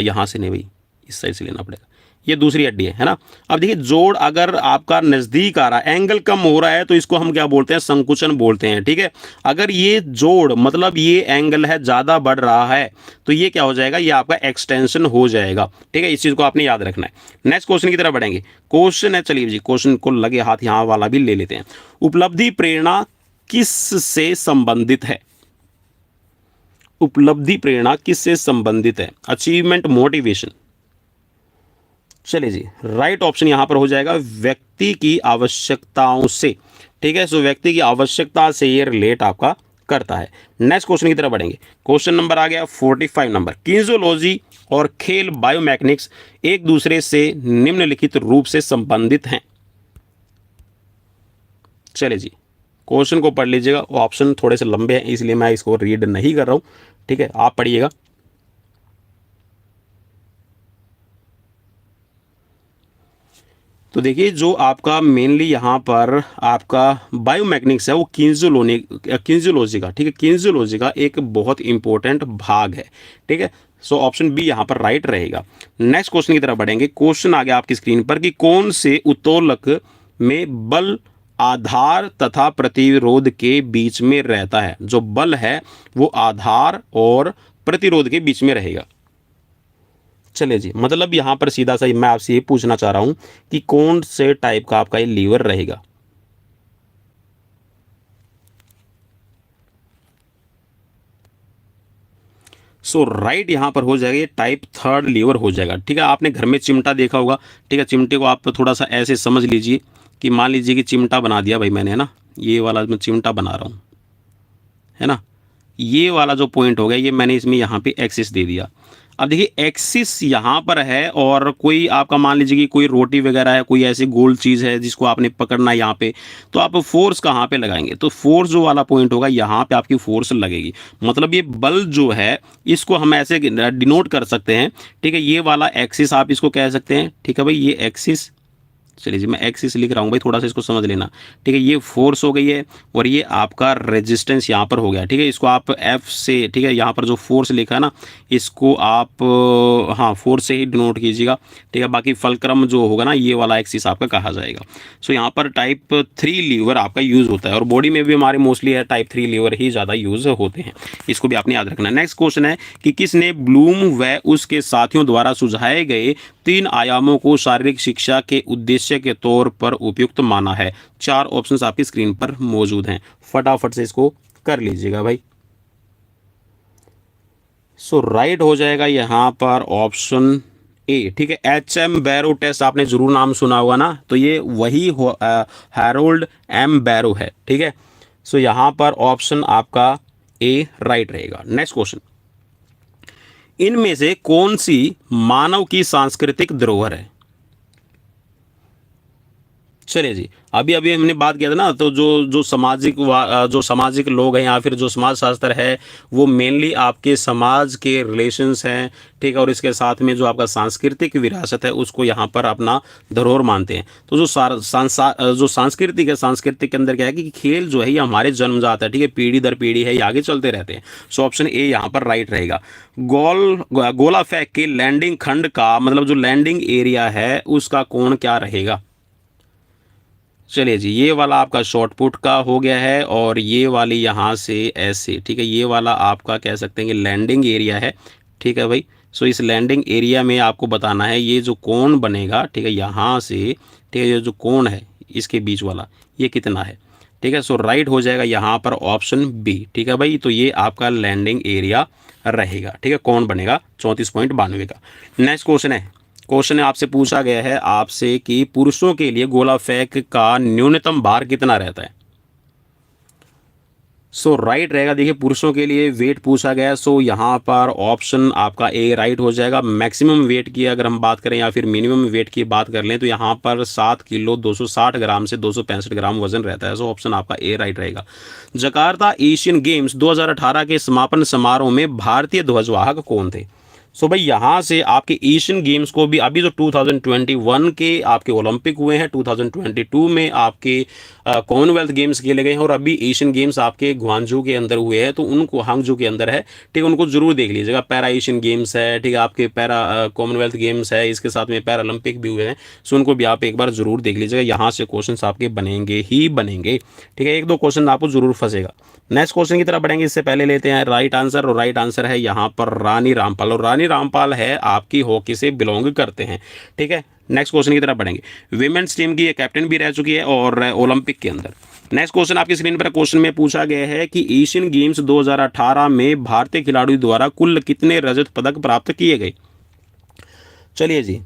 यहाँ से नहीं भाई, इस साइड से लेना पड़ेगा, ये दूसरी हड्डी है ना। अब देखिए जोड़ अगर आपका नज़दीक आ रहा है, एंगल कम हो रहा है, तो इसको हम क्या बोलते हैं? संकुचन बोलते हैं। ठीक है, अगर ये जोड़ मतलब ये एंगल है ज़्यादा बढ़ रहा है, तो ये क्या हो जाएगा? ये आपका एक्सटेंशन हो जाएगा। ठीक है, इस चीज़ को आपने याद रखना है। नेक्स्ट क्वेश्चन की तरफ बढ़ेंगे। क्वेश्चन है, चलिए जी क्वेश्चन को लगे हाथ यहाँ वाला भी ले लेते हैं। उपलब्धि प्रेरणा किस से संबंधित है? उपलब्धि प्रेरणा किससे संबंधित है? Achievement, motivation. चलिए जी, राइट ऑप्शन यहां पर हो जाएगा व्यक्ति की आवश्यकताओं से। ठीक है, सो व्यक्ति की आवश्यकता से ये रिलेट आपका करता है। नेक्स्ट क्वेश्चन की तरफ बढ़ेंगे। क्वेश्चन नंबर आ गया 45 नंबर। किनेसियोलॉजी और खेल बायोमैकेनिक्स एक दूसरे से निम्नलिखित रूप से संबंधित हैं। चलिए जी, क्वेश्चन को पढ़ लीजिएगा, ऑप्शन थोड़े से लंबे हैं इसलिए मैं इसको रीड नहीं कर रहा हूं। ठीक है, आप पढ़िएगा। तो देखिए जो आपका मेनली यहाँ पर आपका बायोमैकेनिक्स है वो किनेसियोलॉजी का, ठीक है, किनेसियोलॉजी का एक बहुत इंपॉर्टेंट भाग है। ठीक है, सो ऑप्शन बी यहाँ पर राइट रहेगा। नेक्स्ट क्वेश्चन की तरफ बढ़ेंगे। क्वेश्चन आ गया आपकी स्क्रीन पर कि कौन से उत्तोलक में बल आधार तथा प्रतिरोध के बीच में रहता है? जो बल है वो आधार और प्रतिरोध के बीच में रहेगा। चलिए जी, मतलब यहां पर सीधा सा मैं आपसे ये पूछना चाह रहा हूं कि कौन से टाइप का आपका ये लीवर रहेगा? सो राइट यहां पर हो जाएगा, ये टाइप थर्ड लीवर हो जाएगा। ठीक है, आपने घर में चिमटा देखा होगा। ठीक है, चिमटे को आप थोड़ा सा ऐसे समझ लीजिए कि मान लीजिए कि चिमटा बना दिया भाई मैंने, है ना, ये वाला मैं चिमटा बना रहा हूं, है ना, ये वाला जो पॉइंट हो गया ये मैंने इसमें यहाँ पे एक्सिस दे दिया। अब देखिए एक्सिस यहाँ पर है और कोई आपका मान लीजिए कि कोई रोटी वगैरह है, कोई ऐसी गोल चीज़ है जिसको आपने पकड़ना है यहाँ पे, तो आप फोर्स कहाँ पे लगाएंगे? तो फोर्स जो वाला पॉइंट होगा यहाँ पे आपकी फोर्स लगेगी। मतलब ये बल जो है इसको हम ऐसे डिनोट कर सकते हैं। ठीक है, ये वाला एक्सिस आप इसको कह सकते हैं। ठीक है भाई, ये एक्सिस, चलिए जी मैं एक्सिस लिख रहा हूँ भाई, थोड़ा सा इसको समझ लेना। ठीक है, ये फोर्स हो गई है और ये आपका रेजिस्टेंस यहाँ पर हो गया। ठीक है, इसको आप एफ से, ठीक है, यहाँ पर जो फोर्स लिखा है ना इसको आप हाँ फोर्स से ही डिनोट कीजिएगा। ठीक है, बाकी फलक्रम जो होगा ना ये वाला एक्सिस आपका कहा जाएगा। सो यहाँ पर टाइप 3 लीवर आपका यूज़ होता है और बॉडी में भी हमारे मोस्टली है टाइप 3 लीवर ही ज़्यादा यूज़ होते हैं। इसको भी आपने याद रखना है। नेक्स्ट क्वेश्चन है कि किसने ब्लूम व उसके साथियों द्वारा सुझाए गए 3 आयामों को शारीरिक शिक्षा के उद्देश्य के तौर पर उपयुक्त माना है? 4 ऑप्शंस आपकी स्क्रीन पर मौजूद हैं, फटाफट से इसको कर लीजिएगा भाई। सो राइट हो जाएगा यहाँ पर ऑप्शन ए। ठीक है, HM बैरो टेस्ट आपने जरूर नाम सुना होगा ना, तो ये वही हैरोल्ड एम बैरो है। ठीक है, सो यहाँ पर ऑप्शन आपका ए राइट रहेगा। नेक्स्ट क्वेश्चन, इनमें से कौन सी मानव की सांस्कृतिक धरोहर है? चलिए जी, अभी अभी हमने बात किया था ना, तो जो सामाजिक लोग हैं या फिर जो समाज शास्त्र है वो मेनली आपके समाज के रिलेशंस हैं। ठीक है, और इसके साथ में जो आपका सांस्कृतिक विरासत है उसको यहाँ पर अपना धरोहर मानते हैं। तो जो सांस्कृतिक है, सांस्कृतिक के अंदर क्या है कि खेल जो है ये हमारे जन्मजात है। ठीक है, पीढ़ी दर पीढ़ी है, ये आगे चलते रहते हैं। सो ऑप्शन ए यहाँ पर राइट रहेगा। गोला फेंक के लैंडिंग खंड का मतलब जो लैंडिंग एरिया है उसका कोण क्या रहेगा? चलिए जी, ये वाला आपका शॉर्ट पुट का हो गया है और ये वाली यहाँ से ऐसे, ठीक है, ये वाला आपका कह सकते हैं कि लैंडिंग एरिया है। ठीक है भाई, सो इस लैंडिंग एरिया में आपको बताना है ये जो कोण बनेगा, ठीक है, यहाँ से, ठीक है, ये जो कोण है इसके बीच वाला ये कितना है? ठीक है। सो राइट हो जाएगा यहाँ पर ऑप्शन बी। ठीक है भाई, तो ये आपका लैंडिंग एरिया रहेगा। ठीक है, कौन बनेगा 34.92 का। नेक्स्ट क्वेश्चन है, क्वेश्चन आपसे पूछा गया है आपसे कि पुरुषों के लिए गोला फेंक का न्यूनतम भार कितना रहता है। सो राइट रहेगा। देखिए पुरुषों के लिए वेट पूछा गया है, सो यहाँ पर ऑप्शन आपका ए राइट हो जाएगा। मैक्सिमम वेट की अगर हम बात करें या फिर मिनिमम वेट की बात कर लें तो यहाँ पर 7 किलो 260 ग्राम से 265 ग्राम वजन रहता है। सो ऑप्शन आपका ए राइट रहेगा। जकार्ता एशियन गेम्स 2018 के समापन समारोह में भारतीय ध्वजवाहक कौन थे। सो भाई यहाँ से आपके एशियन गेम्स को भी अभी जो 2021 के आपके ओलंपिक हुए हैं, 2022 में आपके कॉमनवेल्थ गेम्स खेले गए हैं और अभी एशियन गेम्स आपके ग्वांगझू के अंदर हुए हैं, तो उनको हांगझू के अंदर है। ठीक है, उनको जरूर देख लीजिएगा। पैरा एशियन गेम्स है, ठीक है, आपके पैरा कॉमनवेल्थ गेम्स है, इसके साथ में पैरा ओलंपिक भी हुए हैं। सो उनको भी आप एक बार जरूर देख लीजिएगा। यहाँ से क्वेश्चन आपके बनेंगे ही बनेंगे। ठीक है, एक दो क्वेश्चन आपको जरूर फंसेगा। नेक्स्ट क्वेश्चन की तरफ बढ़ेंगे, इससे पहले लेते हैं राइट आंसर। और राइट आंसर है यहाँ पर रानी रामपाल, और रानी रामपाल है आपकी हॉकी से बिलोंग करते हैं। ठीक है, नेक्स्ट क्वेश्चन की तरफ बढ़ेंगे। विमेन्स टीम की ये कैप्टन भी रह चुकी है और ओलंपिक के अंदर। नेक्स्ट क्वेश्चन आपकी स्क्रीन पर क्वेश्चन में पूछा गया है कि एशियन गेम्स 2018 में भारतीय खिलाड़ियों द्वारा कुल कितने रजत पदक प्राप्त किए गए। चलिए जी,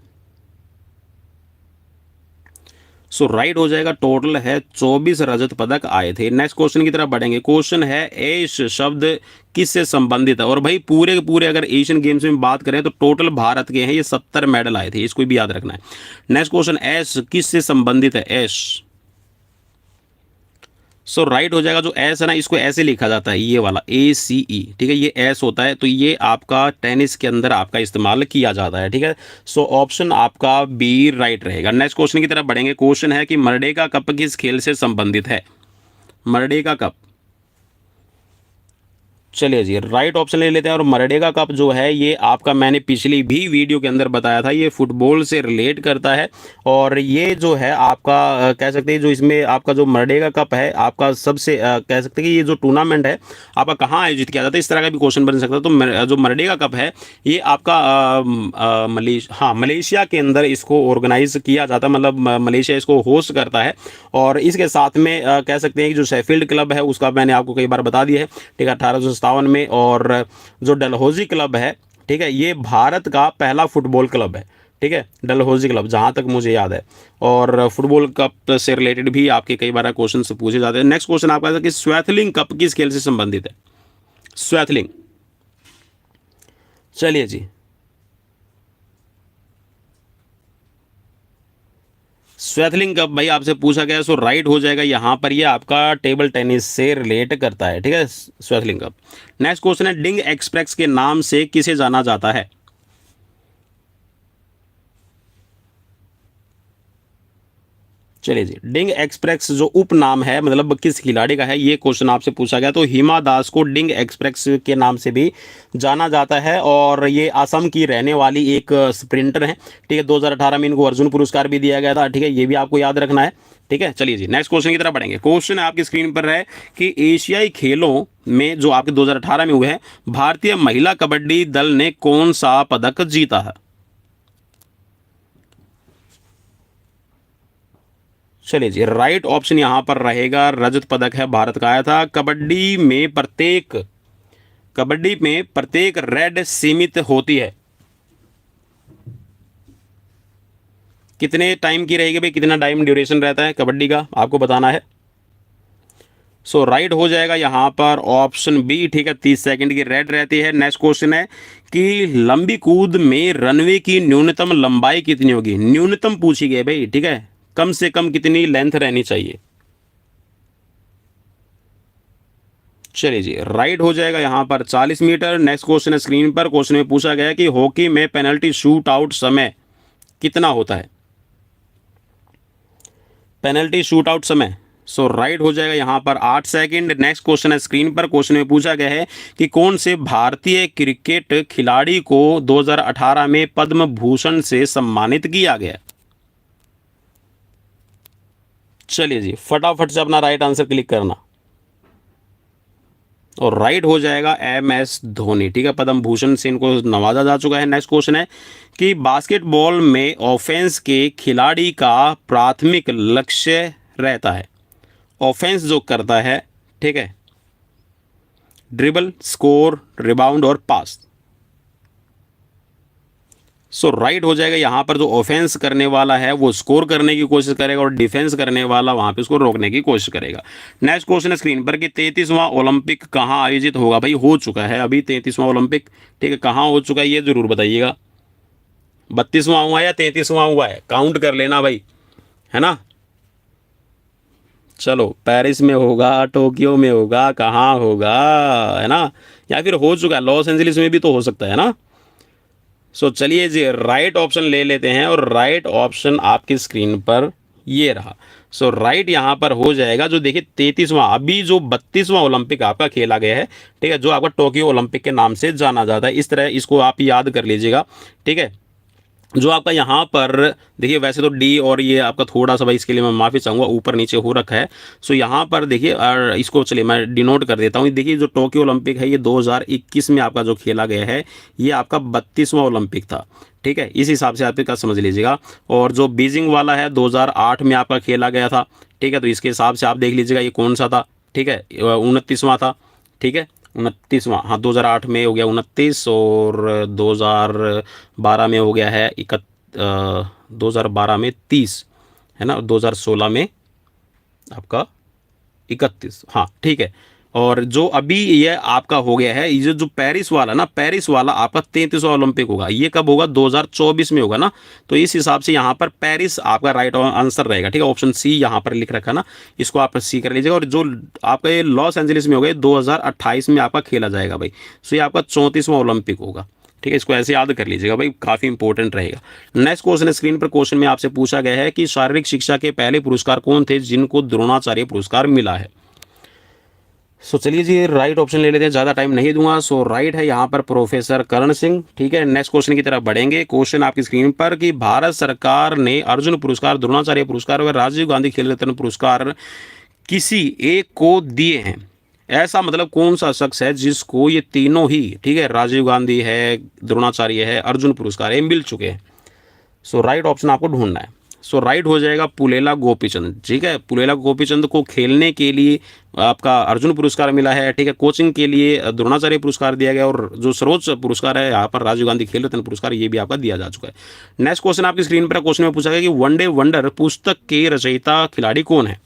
सो राइट हो जाएगा। टोटल है 24 रजत पदक आए थे। नेक्स्ट क्वेश्चन की तरफ बढ़ेंगे। क्वेश्चन है एश शब्द किससे संबंधित है। और भाई पूरे के पूरे अगर एशियन गेम्स में बात करें तो टोटल भारत के हैं ये 70 मेडल आए थे, इसको भी याद रखना है। नेक्स्ट क्वेश्चन, एश किससे संबंधित है। एश, सो राइट हो जाएगा। जो एस है ना, इसको ऐसे लिखा जाता है, ये वाला ACE। ठीक है, ये एस होता है, तो ये आपका टेनिस के अंदर आपका इस्तेमाल किया जाता है। ठीक है, सो ऑप्शन आपका बी राइट रहेगा। नेक्स्ट क्वेश्चन की तरफ बढ़ेंगे। क्वेश्चन है कि मर्डेका कप किस खेल से संबंधित है। मर्डेका कप, चलिए जी राइट ऑप्शन ले लेते हैं। और मर्डेगा कप जो है ये आपका, मैंने पिछली भी वीडियो के अंदर बताया था, ये फुटबॉल से रिलेट करता है। और ये जो है आपका कह सकते हैं, जो इसमें आपका जो मर्डेगा कप है आपका सबसे कह सकते हैं कि ये जो टूर्नामेंट है आपका कहाँ आयोजित किया जाता है, इस तरह का भी क्वेश्चन बन सकता है। तो जो मर्डेगा कप है ये आपका मलेशिया के अंदर इसको ऑर्गेनाइज किया जाता है, मतलब मलेशिया इसको होस्ट करता है। और इसके साथ में कह सकते हैं कि जो शेफील्ड क्लब है उसका मैंने आपको कई बार बता दिया है। ठीक है, 1857 में। और जो डलहौजी क्लब है, ठीक है, ये भारत का पहला फुटबॉल क्लब है। ठीक है, डलहौजी क्लब जहां तक मुझे याद है। और फुटबॉल कप से रिलेटेड भी आपके कई बार क्वेश्चन पूछे जाते हैं। नेक्स्ट क्वेश्चन आपका कि स्वैथलिंग कप किस खेल से संबंधित है। स्वैथलिंग, चलिए जी, स्वैथलिंग कप भाई आपसे पूछा गया, सो राइट हो जाएगा यहाँ पर। ये आपका टेबल टेनिस से रिलेट करता है। ठीक है, स्वैथलिंग कप। नेक्स्ट क्वेश्चन है, डिंग एक्सप्रेस के नाम से किसे जाना जाता है। चलिए जी, डिंग एक्सप्रेस जो उपनाम है, मतलब किस खिलाड़ी का है, ये क्वेश्चन आपसे पूछा गया। तो हिमा दास को डिंग एक्सप्रेस के नाम से भी जाना जाता है और ये असम की रहने वाली एक स्प्रिंटर है। ठीक है, 2018 में इनको अर्जुन पुरस्कार भी दिया गया था। ठीक है, ये भी आपको याद रखना है। ठीक है, चलिए जी नेक्स्ट क्वेश्चन की तरफ बढ़ेंगे। क्वेश्चन है आपकी स्क्रीन पर है कि एशियाई खेलों में जो आपके 2018 में हुए हैं, भारतीय महिला कबड्डी दल ने कौन सा पदक जीता है। चलिए जी, राइट ऑप्शन यहां पर रहेगा रजत पदक है, भारत का आया था। कबड्डी में प्रत्येक रेड सीमित होती है। कितने टाइम की रहेगी भाई, कितना टाइम ड्यूरेशन रहता है कबड्डी का, आपको बताना है। सो राइट हो जाएगा यहाँ पर ऑप्शन बी। ठीक है, 30 सेकंड की रेड रहती है। नेक्स्ट क्वेश्चन है कि लंबी कूद में रनवे की न्यूनतम लंबाई कितनी होगी। न्यूनतम पूछी गई भाई, ठीक है, कम से कम कितनी लेंथ रहनी चाहिए। चलिए जी, राइट हो जाएगा यहाँ पर 40 मीटर। नेक्स्ट क्वेश्चन है स्क्रीन पर। क्वेश्चन में पूछा गया कि हॉकी में पेनल्टी शूट आउट समय कितना होता है। पेनल्टी शूट आउट समय, सो राइट हो जाएगा यहाँ पर 8 सेकंड। नेक्स्ट क्वेश्चन है स्क्रीन पर। क्वेश्चन में पूछा गया है कि कौन से भारतीय क्रिकेट खिलाड़ी को 2018 में पद्म भूषण से सम्मानित किया गया। चलिए जी, फटाफट से अपना राइट आंसर क्लिक करना और राइट हो जाएगा MS धोनी। ठीक है, पद्म भूषण से इनको नवाजा जा चुका है। नेक्स्ट क्वेश्चन है कि बास्केटबॉल में ऑफेंस के खिलाड़ी का प्राथमिक लक्ष्य रहता है। ऑफेंस जो करता है, ठीक है, ड्रिबल, स्कोर, रिबाउंड और पास। सो राइट हो जाएगा। यहाँ पर जो ऑफेंस करने वाला है वो स्कोर करने की कोशिश करेगा और डिफेंस करने वाला वहाँ पे उसको रोकने की कोशिश करेगा। नेक्स्ट क्वेश्चन है स्क्रीन पर कि 33वां ओलंपिक कहाँ आयोजित होगा। भाई हो चुका है अभी 33वां ओलंपिक, ठीक है, कहाँ हो चुका है ये जरूर बताइएगा। 32वां हुआ या 33वां हुआ है, काउंट कर लेना भाई, है ना। चलो, पेरिस में होगा, टोक्यो में होगा, कहाँ होगा, है ना, या फिर हो चुका है लॉस एंजलिस में भी तो हो सकता है ना। सो चलिए जी राइट ऑप्शन ले लेते हैं और राइट ऑप्शन आपकी स्क्रीन पर ये रहा। सो राइट यहाँ पर हो जाएगा जो देखिए 33वां, अभी जो 32वां ओलंपिक आपका खेला गया है, ठीक है, जो आपका टोक्यो ओलंपिक के नाम से जाना जाता है। इस तरह इसको आप याद कर लीजिएगा, ठीक है। जो आपका यहाँ पर देखिए, वैसे तो डी और ये आपका थोड़ा सा भाई इसके लिए मैं माफ़ी चाहूँगा, ऊपर नीचे हो रखा है। सो यहाँ पर देखिए, और इसको चलिए मैं डिनोट कर देता हूँ। देखिए जो टोक्यो ओलंपिक है ये 2021 में आपका जो खेला गया है, ये आपका 32वां ओलंपिक था, ठीक है, इस हिसाब से आप इसका समझ लीजिएगा। और जो बीजिंग वाला है 2008 में आपका खेला गया था, ठीक है, तो इसके हिसाब से आप देख लीजिएगा ये कौन सा था, ठीक है, 29वां था, ठीक है, 29वां, हाँ 2008 में हो गया 29 और 2012 में हो गया है 2012 में 30, है ना, 2016 में आपका 31, हाँ ठीक है। और जो अभी ये आपका हो गया है, ये जो पेरिस वाला ना, पेरिस वाला आपका 33वां ओलंपिक होगा। ये कब होगा, 2024 में होगा ना। तो इस हिसाब से यहाँ पर पेरिस आपका राइट आंसर रहेगा, ठीक है। ऑप्शन सी यहाँ पर लिख रखा ना, इसको आप सी कर लीजिएगा। और जो आपका ये लॉस एंजलिस में होगा 2028 में आपका खेला जाएगा भाई। सो ये आपका 34वां ओलंपिक होगा, ठीक है, इसको ऐसे याद कर लीजिएगा भाई, काफ़ी इंपॉर्टेंट रहेगा। नेक्स्ट क्वेश्चन है स्क्रीन पर। क्वेश्चन में आपसे पूछा गया है कि शारीरिक शिक्षा के पहले पुरस्कार कौन थे जिनको द्रोणाचार्य पुरस्कार मिला है। सो चलिए जी राइट ऑप्शन ले लेते हैं, ज़्यादा टाइम नहीं दूंगा। सो राइट है यहाँ पर प्रोफेसर कर्ण सिंह, ठीक है। नेक्स्ट क्वेश्चन की तरफ बढ़ेंगे। क्वेश्चन आपकी स्क्रीन पर कि भारत सरकार ने अर्जुन पुरस्कार, द्रोणाचार्य पुरस्कार और राजीव गांधी खेल रत्न पुरस्कार किसी एक को दिए हैं। ऐसा मतलब कौन सा शख्स है जिसको ये तीनों ही, ठीक है, राजीव गांधी है, द्रोणाचार्य है, अर्जुन पुरस्कार है, मिल चुके हैं। सो राइट ऑप्शन आपको ढूंढना है। सो राइट हो जाएगा पुलेला गोपीचंद, ठीक है। पुलेला गोपीचंद को खेलने के लिए आपका अर्जुन पुरस्कार मिला है, ठीक है। कोचिंग के लिए द्रोणाचार्य पुरस्कार दिया गया और जो सर्वोच्च पुरस्कार है यहाँ पर राजीव गांधी खेल रत्न पुरस्कार, ये भी आपका दिया जा चुका है। नेक्स्ट क्वेश्चन आपकी स्क्रीन पर। क्वेश्चन में पूछा गया कि वनडे वंडर पुस्तक के रचयिता खिलाड़ी कौन है।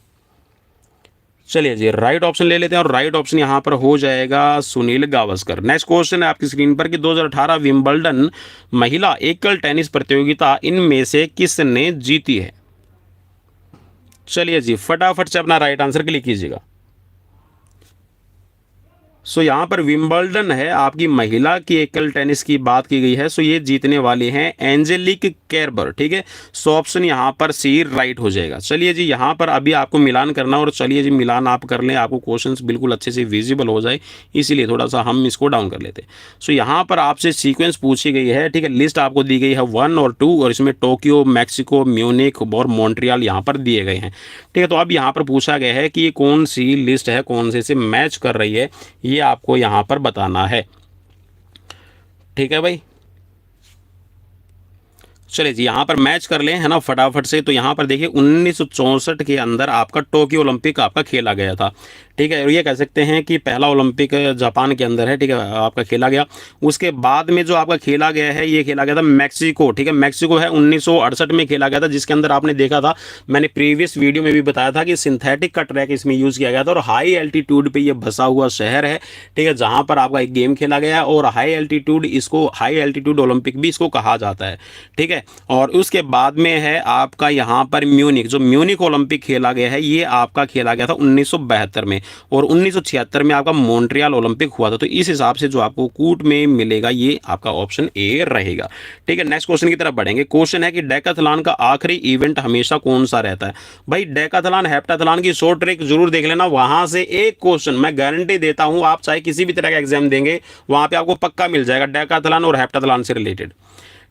चलिए जी राइट ऑप्शन ले लेते हैं और राइट ऑप्शन यहाँ पर हो जाएगा सुनील गावस्कर। नेक्स्ट क्वेश्चन है आपकी स्क्रीन पर कि 2018 विंबलडन महिला एकल टेनिस प्रतियोगिता इनमें से किसने जीती है। चलिए जी फटाफट से अपना राइट आंसर क्लिक कीजिएगा। सो यहाँ पर विंबलडन है आपकी महिला की एकल टेनिस की बात की गई है। सो ये जीतने वाले हैं एंजेलिक केरबर, ठीक है। सो ऑप्शन यहाँ पर सी राइट हो जाएगा। चलिए जी यहाँ पर अभी आपको मिलान करना, और चलिए जी मिलान आप कर लें, आपको क्वेश्चंस बिल्कुल अच्छे से विजिबल हो जाए, इसीलिए थोड़ा सा हम इसको डाउन कर लेते हैं। सो यहाँ पर आपसे सीक्वेंस पूछी गई है, ठीक है, लिस्ट आपको दी गई है 1 और 2, और इसमें टोक्यो, मैक्सिको, म्यूनिख और मॉन्ट्रियल यहाँ पर दिए गए हैं, ठीक है। तो अब यहाँ पर पूछा गया है कि ये कौन सी लिस्ट है, कौन से मैच कर रही है, ये आपको यहां पर बताना है, ठीक है भाई। चलिए जी यहाँ पर मैच कर लें, है ना, फटाफट से। तो यहाँ पर देखिए 1964 के अंदर आपका टोक्यो ओलंपिक आपका खेला गया था, ठीक है। और ये कह सकते हैं कि पहला ओलंपिक जापान के अंदर है, ठीक है, आपका खेला गया। उसके बाद में जो आपका खेला गया है, ये खेला गया था मैक्सिको, ठीक है। मैक्सिको है 1968 में खेला गया था, जिसके अंदर आपने देखा था, मैंने प्रीवियस वीडियो में भी बताया था कि सिंथेटिक का ट्रैक इसमें यूज़ किया गया था। और हाई एल्टीट्यूड पर यह बसा हुआ शहर है, ठीक है, जहाँ पर आपका एक गेम खेला गया है। और हाई एल्टीट्यूड, इसको हाई एल्टीट्यूड ओलंपिक भी इसको कहा जाता है, ठीक है। और उसके बाद में है आपका यहाँ पर म्यूनिक, जो म्यूनिक ओलंपिक खेला गया है, ये आपका खेला गया था 1972 में। और 1976 में आपका मॉन्ट्रियल ओलंपिक हुआ था। तो इस हिसाब से जो आपको कूट में मिलेगा, ये आपका ऑप्शन ए रहेगा, ठीक है। नेक्स्ट क्वेश्चन की तरफ बढ़ेंगे। क्वेश्चन है कि डेकाथलॉन का आखिरी इवेंट हमेशा कौन सा रहता है। भाई डेकाथलॉन, हेप्टाथलॉन की शॉर्ट ट्रैक जरूर देख लेना, वहां से एक क्वेश्चन मैं गारंटी देता हूं, आप चाहे किसी भी तरह का एग्जाम देंगे, वहां पे आपको पक्का मिल जाएगा डेकाथलॉन और हेप्टाथलॉन से रिलेटेड,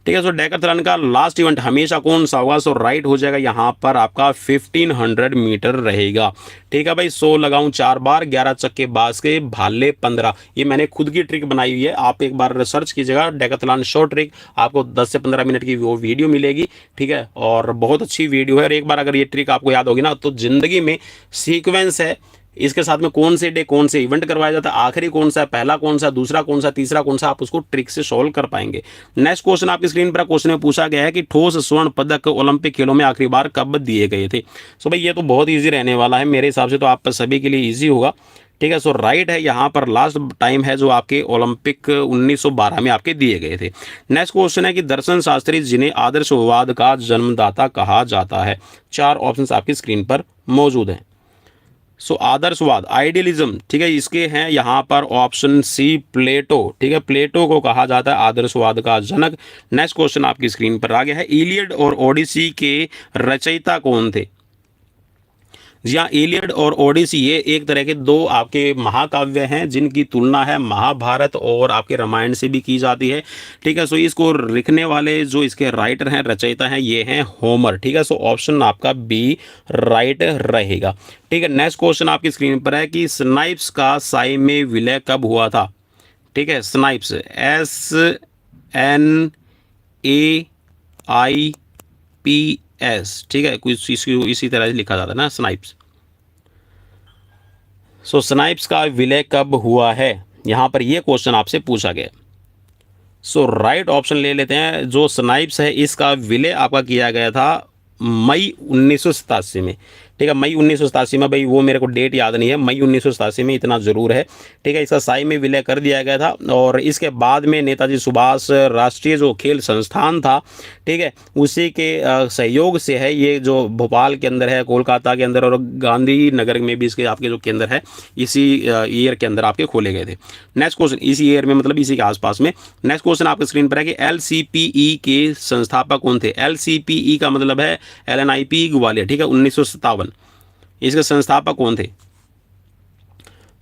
ठीक है। सो डेकाथलॉन का लास्ट इवेंट हमेशा कौन सा होगा? सो राइट हो जाएगा यहाँ पर आपका 1500 मीटर रहेगा। ठीक है भाई। 100 लगाऊं 4 बार, 11 चक्के बास्के भाले 15। ये मैंने खुद की ट्रिक बनाई हुई है, आप एक बार सर्च कीजिएगा डेकाथलॉन शॉर्ट ट्रिक, आपको 10 से 15 मिनट की वो वीडियो मिलेगी। ठीक है, और बहुत अच्छी वीडियो है। और एक बार अगर ये ट्रिक आपको याद होगी ना, तो जिंदगी में सीक्वेंस है, इसके साथ में कौन से डे कौन से इवेंट करवाया जाता है, आखिरी कौन सा है, पहला कौन सा, दूसरा कौन सा, तीसरा कौन सा, आप उसको ट्रिक से सॉल्व कर पाएंगे। नेक्स्ट क्वेश्चन आपकी स्क्रीन पर क्वेश्चन में पूछा गया है कि ठोस स्वर्ण पदक ओलंपिक खेलों में आखिरी बार कब दिए गए थे? सो भाई ये तो बहुत ईजी रहने वाला है मेरे हिसाब से, तो आप सभी के लिए ईजी होगा। ठीक है। सो राइट है यहाँ पर, लास्ट टाइम है जो आपके ओलंपिक 1912 में आपके दिए गए थे। नेक्स्ट क्वेश्चन है कि दर्शन शास्त्री जिन्हें आदर्शवाद का जन्मदाता कहा जाता है। 4 ऑप्शंस आपकी स्क्रीन पर मौजूद हैं। सो आदर्शवाद, आइडियलिज्म, ठीक है, इसके हैं यहाँ पर ऑप्शन सी प्लेटो। ठीक है, प्लेटो को कहा जाता है आदर्शवाद का जनक। नेक्स्ट क्वेश्चन आपकी स्क्रीन पर आ गया है, इलियड और ओडिसी के रचयिता कौन थे? जी हाँ, इलियड और ओडिसी ये एक तरह के 2 आपके महाकाव्य हैं जिनकी तुलना है महाभारत और आपके रामायण से भी की जाती है। ठीक है। सो इसको लिखने वाले जो इसके राइटर हैं, रचयिता हैं, ये हैं होमर। ठीक है। सो ऑप्शन आपका बी राइट रहेगा। ठीक है। नेक्स्ट क्वेश्चन आपकी स्क्रीन पर है कि स्नाइप्स का साई में विलय कब हुआ था? ठीक है, स्नाइप्स SNAIPS, ठीक है, कुछ इसी तरह से लिखा जाता है ना, स्नाइप्स। सो स्नाइप्स का विलय कब हुआ है, यहाँ पर ये क्वेश्चन आपसे पूछा गया। सो राइट ऑप्शन ले लेते हैं। जो स्नाइप्स है इसका विलय आपका किया गया था मई 1987 में। ठीक है, मई 1987 में, भाई वो मेरे को डेट याद नहीं है, मई 1987 में इतना ज़रूर है। ठीक है, इसका साई में विलय कर दिया गया था। और इसके बाद में नेताजी सुभाष राष्ट्रीय जो खेल संस्थान था, ठीक है, उसी के सहयोग से है ये, जो भोपाल के अंदर है, कोलकाता के अंदर और गांधी नगर में भी इसके आपके जो केंद्र है, इसी ईयर के अंदर आपके खोले गए थे। नेक्स्ट क्वेश्चन, इसी ईयर में मतलब इसी के आसपास में। नेक्स्ट क्वेश्चन आपके स्क्रीन पर है कि LCPE के संस्थापक कौन थे? LCPE का मतलब है LNIP ग्वालियर। ठीक है, 1957। इसके संस्थापक कौन थे?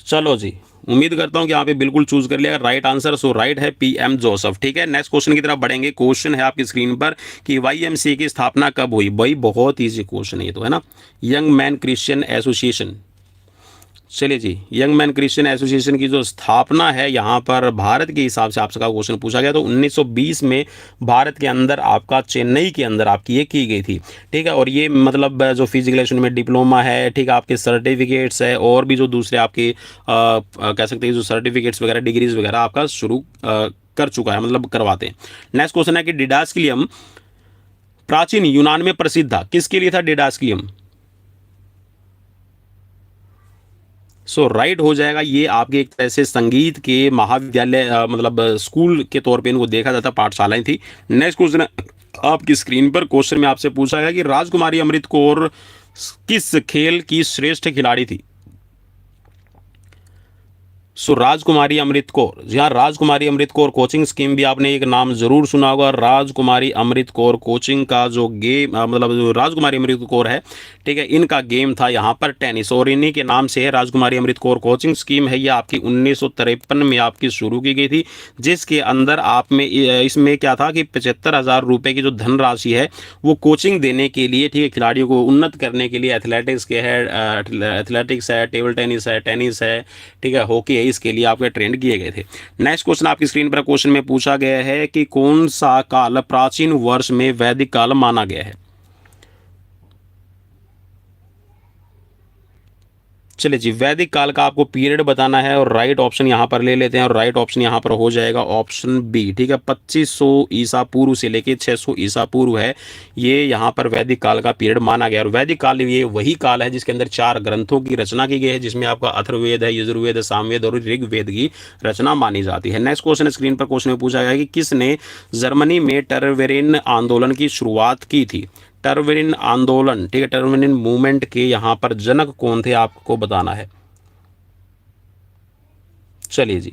चलो जी, उम्मीद करता हूं कि यहाँ पे बिल्कुल चूज कर लिया राइट आंसर। सो राइट है PM जोसेफ। ठीक है, नेक्स्ट क्वेश्चन की तरफ बढ़ेंगे। क्वेश्चन है आपकी स्क्रीन पर कि YMCA की स्थापना कब हुई? भाई बहुत इजी क्वेश्चन है ये तो, है ना। Young man Christian association. चलिए जी, यंग मैन क्रिश्चियन एसोसिएशन की जो स्थापना है यहाँ पर भारत के हिसाब से आपसे का क्वेश्चन पूछा गया, तो 1920 में भारत के अंदर आपका चेन्नई के अंदर आपकी ये की गई थी। ठीक है, और ये मतलब जो फिजिकल एजुकेशन में डिप्लोमा है, ठीक है, आपके सर्टिफिकेट्स है और भी जो दूसरे आपके कह सकते हैं जो सर्टिफिकेट्स वगैरह, डिग्रीज वगैरह आपका शुरू कर चुका है, मतलब करवाते हैं। नेक्स्ट क्वेश्चन है कि डिडास्किलियम प्राचीन यूनान में प्रसिद्ध था, किसके लिए था डिडास्किलियम? सो राइट हो जाएगा, ये आपके एक तरह से संगीत के महाविद्यालय मतलब स्कूल के तौर पे इनको देखा जाता, पाठशालाएं थी। नेक्स्ट क्वेश्चन है आपकी स्क्रीन पर। क्वेश्चन में आपसे पूछा गया कि राजकुमारी अमृत कौर किस खेल की श्रेष्ठ खिलाड़ी थी? सो राजकुमारी अमृत कौर, जी हाँ, राजकुमारी अमृत कौर कोचिंग स्कीम भी आपने एक नाम जरूर सुना होगा। राजकुमारी अमृत कौर कोचिंग का जो गेम मतलब जो राजकुमारी अमृत कौर है, ठीक है, इनका गेम था यहाँ पर टेनिस, और इन्हीं के नाम से है राजकुमारी अमृत कौर कोचिंग स्कीम है। ये आपकी 1953 में आपकी शुरू की गई थी, जिसके अंदर आप में इसमें क्या था कि 75,000 रुपये की जो धनराशि है वो कोचिंग देने के लिए, ठीक है, खिलाड़ियों को उन्नत करने के लिए, एथलेटिक्स के है, एथलेटिक्स है, टेबल टेनिस है, ठीक है, हॉकी है, इसके लिए आपके ट्रेंड किए गए थे। नेक्स्ट क्वेश्चन आपकी स्क्रीन पर क्वेश्चन में पूछा गया है कि कौन सा काल प्राचीन वर्ष में वैदिक काल माना गया है? चलिए जी, वैदिक काल का आपको पीरियड बताना है और राइट ऑप्शन यहां पर ले लेते हैं, और राइट ऑप्शन यहां पर हो जाएगा ऑप्शन बी। ठीक है, 2500 ईसा पूर्व से लेके 600 ईसा पूर्व है ये यहां पर वैदिक काल का पीरियड माना गया। और वैदिक काल ये वही काल है जिसके अंदर 4 ग्रंथों की रचना की गई है, जिसमें आपका अथर्ववेद है, यजुर्वेद, सामवेद और ऋग्वेद की रचना मानी जाती है। नेक्स्ट क्वेश्चन स्क्रीन पर क्वेश्चन में पूछा गया कि किसने जर्मनी में टरवेरिन आंदोलन की शुरुआत की थी? टरवेरिन आंदोलन, ठीक है, टरवेरिन मूवमेंट के यहां पर जनक कौन थे आपको बताना है। चलिए जी,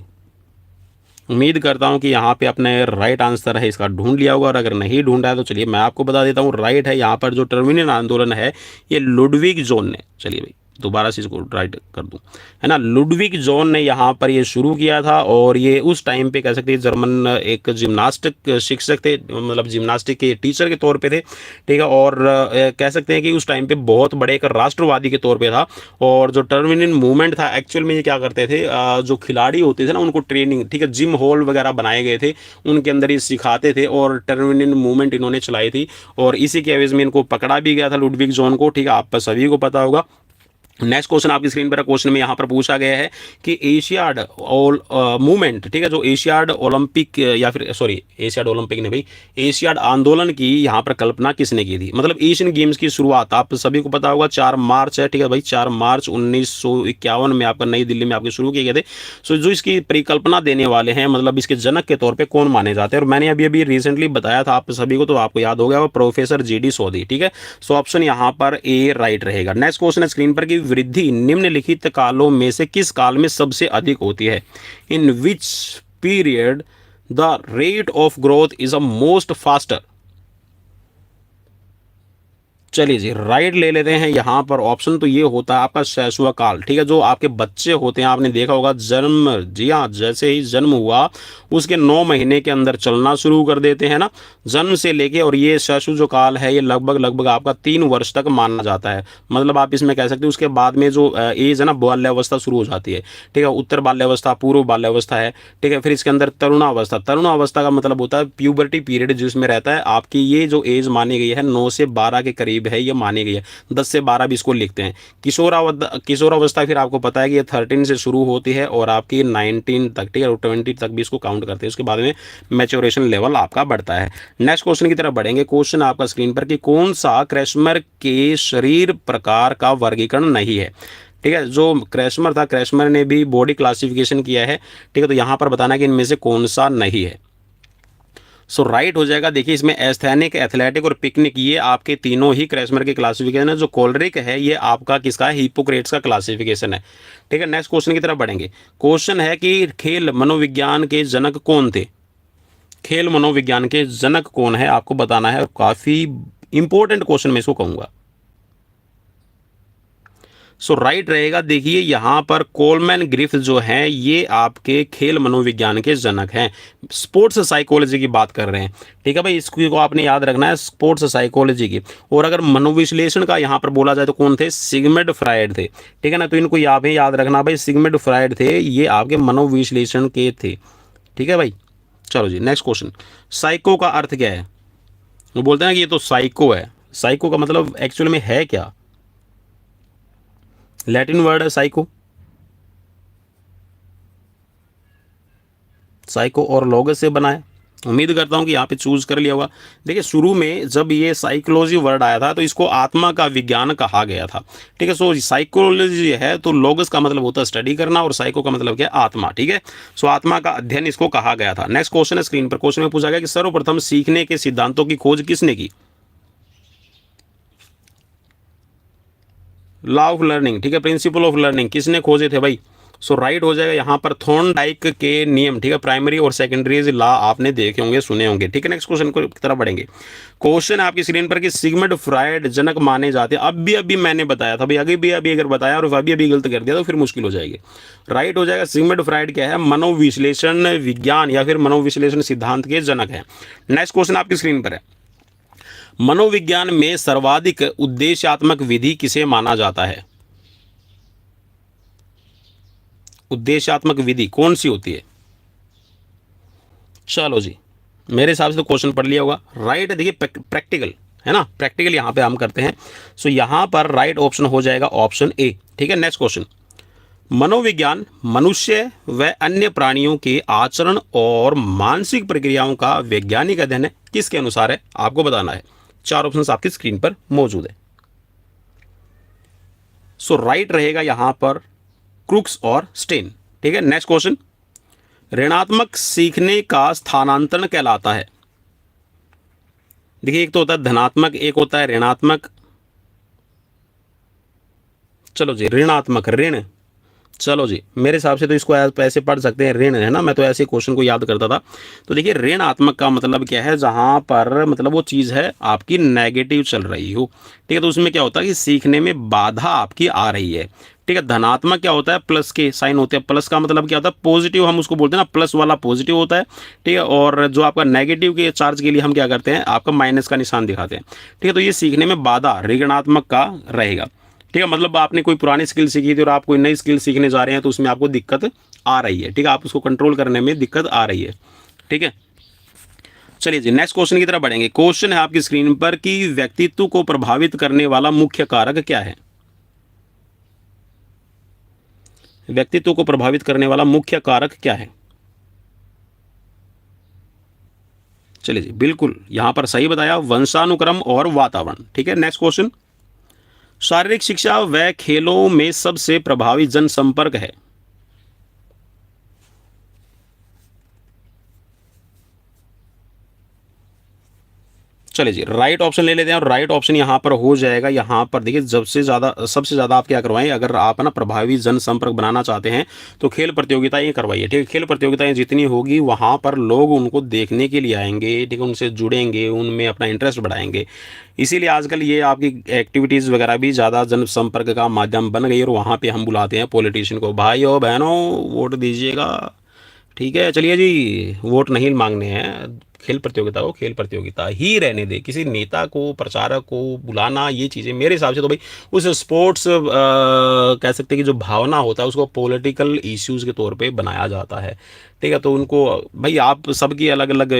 उम्मीद करता हूं कि यहाँ पे अपने राइट आंसर है इसका ढूंढ लिया होगा, और अगर नहीं ढूंढा है तो चलिए मैं आपको बता देता हूं, राइट है यहाँ पर जो टरवेरिन आंदोलन है ये लुडविग जोन ने, चलिए भाई दोबारा से इसको राइट कर दूं, है ना। लुडविग जॉन ने यहाँ पर ये शुरू किया था और ये उस टाइम पे कह सकते हैं जर्मन एक जिम्नास्टिक शिक्षक थे, मतलब जिम्नास्टिक के टीचर के तौर पे थे, ठीक है। और कह सकते हैं कि उस टाइम पे बहुत बड़े एक राष्ट्रवादी के तौर पे था। और जो टर्मिनल मूवमेंट था एक्चुअल में ये क्या करते थे, जो खिलाड़ी होते थे ना उनको ट्रेनिंग, ठीक है, जिम हॉल वगैरह बनाए गए थे, उनके अंदर ये सिखाते थे और टर्मिनल मूवमेंट इन्होंने चलाई थी। और इसी के एवज में इनको पकड़ा भी गया था लुडविग जॉन को, ठीक है, आप सभी को पता होगा। नेक्स्ट क्वेश्चन आपकी स्क्रीन पर क्वेश्चन में यहाँ पर पूछा गया है कि एशियाड मूवमेंट, ठीक है, जो एशियाड ओलंपिक या फिर सॉरी एशियाड ओलंपिक ने भाई एशियाड आंदोलन की यहाँ पर कल्पना किसने की थी। मतलब एशियन गेम्स की शुरुआत आप सभी को पता होगा 4 मार्च है, ठीक है भाई, 4 मार्च 1951 में आपका नई दिल्ली में आपके शुरू किए गए थे। सो जो इसकी परिकल्पना देने वाले हैं, मतलब इसके जनक के तौर पर कौन माने जाते हैं, और मैंने अभी अभी रिसेंटली बताया था आप सभी को, तो आपको याद हो गया वो प्रोफेसर GD सोधी, ठीक है। सो ऑप्शन यहाँ पर ए राइट रहेगा। नेक्स्ट क्वेश्चन है स्क्रीन पर कि वृद्धि निम्नलिखित कालों में से किस काल में सबसे अधिक होती है। In which period the rate of growth is a most faster. चलिए जी राइट ले लेते हैं यहाँ पर ऑप्शन, तो ये होता है आपका शैशव काल, ठीक है। जो आपके बच्चे होते हैं, आपने देखा होगा जन्म, जी हाँ, जैसे ही जन्म हुआ उसके 9 महीने के अंदर चलना शुरू कर देते हैं ना, जन्म से लेके। और ये शैशव जो काल है ये लगभग आपका 3 वर्ष तक माना जाता है। मतलब आप इसमें कह सकते हो उसके बाद में जो एज है ना बाल्यावस्था शुरू हो जाती है, ठीक है। उत्तर बाल्यावस्था, पूर्व बाल्यावस्था है, ठीक है। फिर इसके अंदर तरुणावस्था, तरुणावस्था का मतलब होता है प्यूबर्टी पीरियड जिसमें रहता है आपकी ये जो एज मानी गई है 9 से 12 के करीब है, ये मानी गई है। 10 से 12 भी इसको लिखते हैं। किशोरावस्था फिर आपको पता है कि ये 13 से शुरू होती है और आपकी 19 तक, ठीक है, 20 तक भी इसको काउंट करते हैं। उसके बाद में मैच्योरेशन लेवल आपका बढ़ता है। नेक्स्ट क्वेश्चन की तरफ बढ़ेंगे। क्वेश्चन आपका स्क्रीन पर कि कौन सा क्रेस्मर के शरीर प्रकार का वर्गीकरण नहीं है, ठीक है। जो क्रेस्मर था, क्रेस्मर ने भी बॉडी क्लासिफिकेशन किया है, ठीक है। तो यहां पर बताना है कि इनमें से कौन सा नहीं है। सो राइट हो जाएगा। देखिए इसमें एस्थेनिक, एथलेटिक और पिकनिक ये आपके तीनों ही क्रेस्मर के क्लासिफिकेशन है। जो कोलरिक है ये आपका किसका है, हिपोक्रेट्स का क्लासिफिकेशन है, ठीक है। नेक्स्ट क्वेश्चन की तरफ बढ़ेंगे। क्वेश्चन है कि खेल मनोविज्ञान के जनक कौन थे। खेल मनोविज्ञान के जनक कौन है आपको बताना है, और काफी इंपॉर्टेंट क्वेश्चन मैं इसको कहूंगा। सो राइट रहेगा। देखिए यहाँ पर कोलमैन ग्रिफ जो हैं ये आपके खेल मनोविज्ञान के जनक हैं। स्पोर्ट्स साइकोलॉजी की बात कर रहे हैं, ठीक है भाई, इसको आपने याद रखना है, स्पोर्ट्स साइकोलॉजी की। और अगर मनोविश्लेषण का यहाँ पर बोला जाए तो कौन थे, सिगमंड फ्रायड थे, ठीक है ना। तो इनको यहाँ पे याद रखना भाई, सिगमंड फ्रायड थे, ये आपके मनोविश्लेषण के थे, ठीक है भाई। चलो जी नेक्स्ट क्वेश्चन। साइको का अर्थ क्या है। वो बोलते हैं कि ये तो साइको है। साइको का मतलब एक्चुअल में है क्या। लैटिन वर्ड है साइको, साइको और लोगस से बना है। उम्मीद करता हूं कि यहाँ पे चूज कर लिया होगा। देखिए शुरू में जब ये साइकोलॉजी वर्ड आया था तो इसको आत्मा का विज्ञान कहा गया था, ठीक है। सो साइकोलॉजी है तो लोगस का मतलब होता है स्टडी करना और साइको का मतलब क्या है, आत्मा, ठीक है। सो आत्मा का अध्ययन इसको कहा गया था। नेक्स्ट क्वेश्चन है स्क्रीन पर। क्वेश्चन में पूछा गया कि सर्वप्रथम सीखने के सिद्धांतों की खोज किसने की। लॉ ऑफ लर्निंग, ठीक है, प्रिंसिपल ऑफ लर्निंग किसने खोजे थे भाई। सो राइट हो जाएगा यहाँ पर थॉर्नडाइक के नियम, ठीक है। प्राइमरी और सेकेंडरी लॉ आपने देखे होंगे, सुने होंगे, ठीक है। नेक्स्ट क्वेश्चन की तरफ बढ़ेंगे। क्वेश्चन है आपकी स्क्रीन पर कि सिगमंड फ्रायड जनक माने जाते हैं। अभी मैंने बताया था भाई, अभी अगर बताया और अभी गलत कर दिया तो फिर मुश्किल हो जाएगी। राइट हो जाएगा। सिगमंड फ्रायड क्या है, मनोविश्लेषण विज्ञान या फिर मनोविश्लेषण सिद्धांत के जनक है। नेक्स्ट क्वेश्चन आपकी स्क्रीन पर है। मनोविज्ञान में सर्वाधिक उद्देश्यात्मक विधि किसे माना जाता है। उद्देश्यात्मक विधि कौन सी होती है। चलो जी मेरे हिसाब से तो क्वेश्चन पढ़ लिया होगा। राइट है, देखिए प्रैक्टिकल है ना, प्रैक्टिकल यहां पे हम करते हैं। सो यहां पर राइट ऑप्शन हो जाएगा ऑप्शन ए, ठीक है। Next question. मनोविज्ञान मनुष्य व अन्य प्राणियों के आचरण और मानसिक प्रक्रियाओं का वैज्ञानिक अध्ययन किसके अनुसार है, आपको बताना है। 4 ऑप्शंस आपकी स्क्रीन पर मौजूद है। सो राइट रहेगा यहां पर क्रुक्स और स्टेन, ठीक है। Next question. ऋणात्मक सीखने का स्थानांतरण कहलाता है। देखिए एक तो होता है धनात्मक, एक होता है ऋणात्मक। चलो जी ऋणात्मक, ऋण चलो जी, मेरे हिसाब से तो इसको ऐसे पढ़ सकते हैं, ऋण है ना, मैं तो ऐसे क्वेश्चन को याद करता था। तो देखिए ऋणात्मक का मतलब क्या है, जहाँ पर मतलब वो चीज़ है आपकी नेगेटिव चल रही हो, ठीक है, तो उसमें क्या होता है कि सीखने में बाधा आपकी आ रही है, ठीक है। धनात्मक क्या होता है, प्लस के साइन होते हैं, प्लस का मतलब क्या होता है, पॉजिटिव, हम उसको बोलते हैं ना, प्लस वाला पॉजिटिव होता है, ठीक है। और जो आपका नेगेटिव के चार्ज के लिए हम क्या करते हैं, आपका माइनस का निशान दिखाते हैं, ठीक है। तो ये सीखने में बाधा ऋणात्मक का रहेगा, ठीक है। मतलब आपने कोई पुरानी स्किल सीखी थी और आप कोई नई स्किल सीखने जा रहे हैं, तो उसमें आपको दिक्कत आ रही है, ठीक है, आप उसको कंट्रोल करने में दिक्कत आ रही है, ठीक है। चलिए जी, नेक्स्ट क्वेश्चन की तरफ बढ़ेंगे। क्वेश्चन है आपकी स्क्रीन पर कि व्यक्तित्व को प्रभावित करने वाला मुख्य कारक क्या है। व्यक्तित्व को प्रभावित करने वाला मुख्य कारक क्या है। चलिए जी, बिल्कुल यहां पर सही बताया, वंशानुक्रम और वातावरण, ठीक है। नेक्स्ट क्वेश्चन, शारीरिक शिक्षा व खेलों में सबसे प्रभावी जनसंपर्क है। चलिए जी, राइट ऑप्शन ले लेते हैं, और राइट ऑप्शन यहाँ पर हो जाएगा, यहाँ पर देखिए सबसे ज़्यादा आप क्या करवाएं, अगर आप ना प्रभावी जनसंपर्क बनाना चाहते हैं तो खेल प्रतियोगिताएं करवाइए, ठीक है। खेल प्रतियोगिताएं जितनी होगी वहाँ पर लोग उनको देखने के लिए आएंगे, ठीक है, उनसे जुड़ेंगे, उनमें अपना इंटरेस्ट बढ़ाएंगे। इसीलिए आजकल ये आपकी एक्टिविटीज़ वगैरह भी ज़्यादा जनसंपर्क का माध्यम बन गई, और वहाँ पर हम बुलाते हैं पॉलिटिशियन को, भाई और बहनों वोट दीजिएगा, ठीक है। चलिए जी, वोट नहीं मांगने हैं, खेल प्रतियोगिता को खेल प्रतियोगिता ही रहने दे, किसी नेता को प्रचारक को बुलाना, ये चीज़ें मेरे हिसाब से तो भाई उस स्पोर्ट्स कह सकते हैं कि जो भावना होता है उसको पॉलिटिकल इश्यूज़ के तौर पे बनाया जाता है, ठीक है। तो उनको भाई आप सबकी अलग अलग,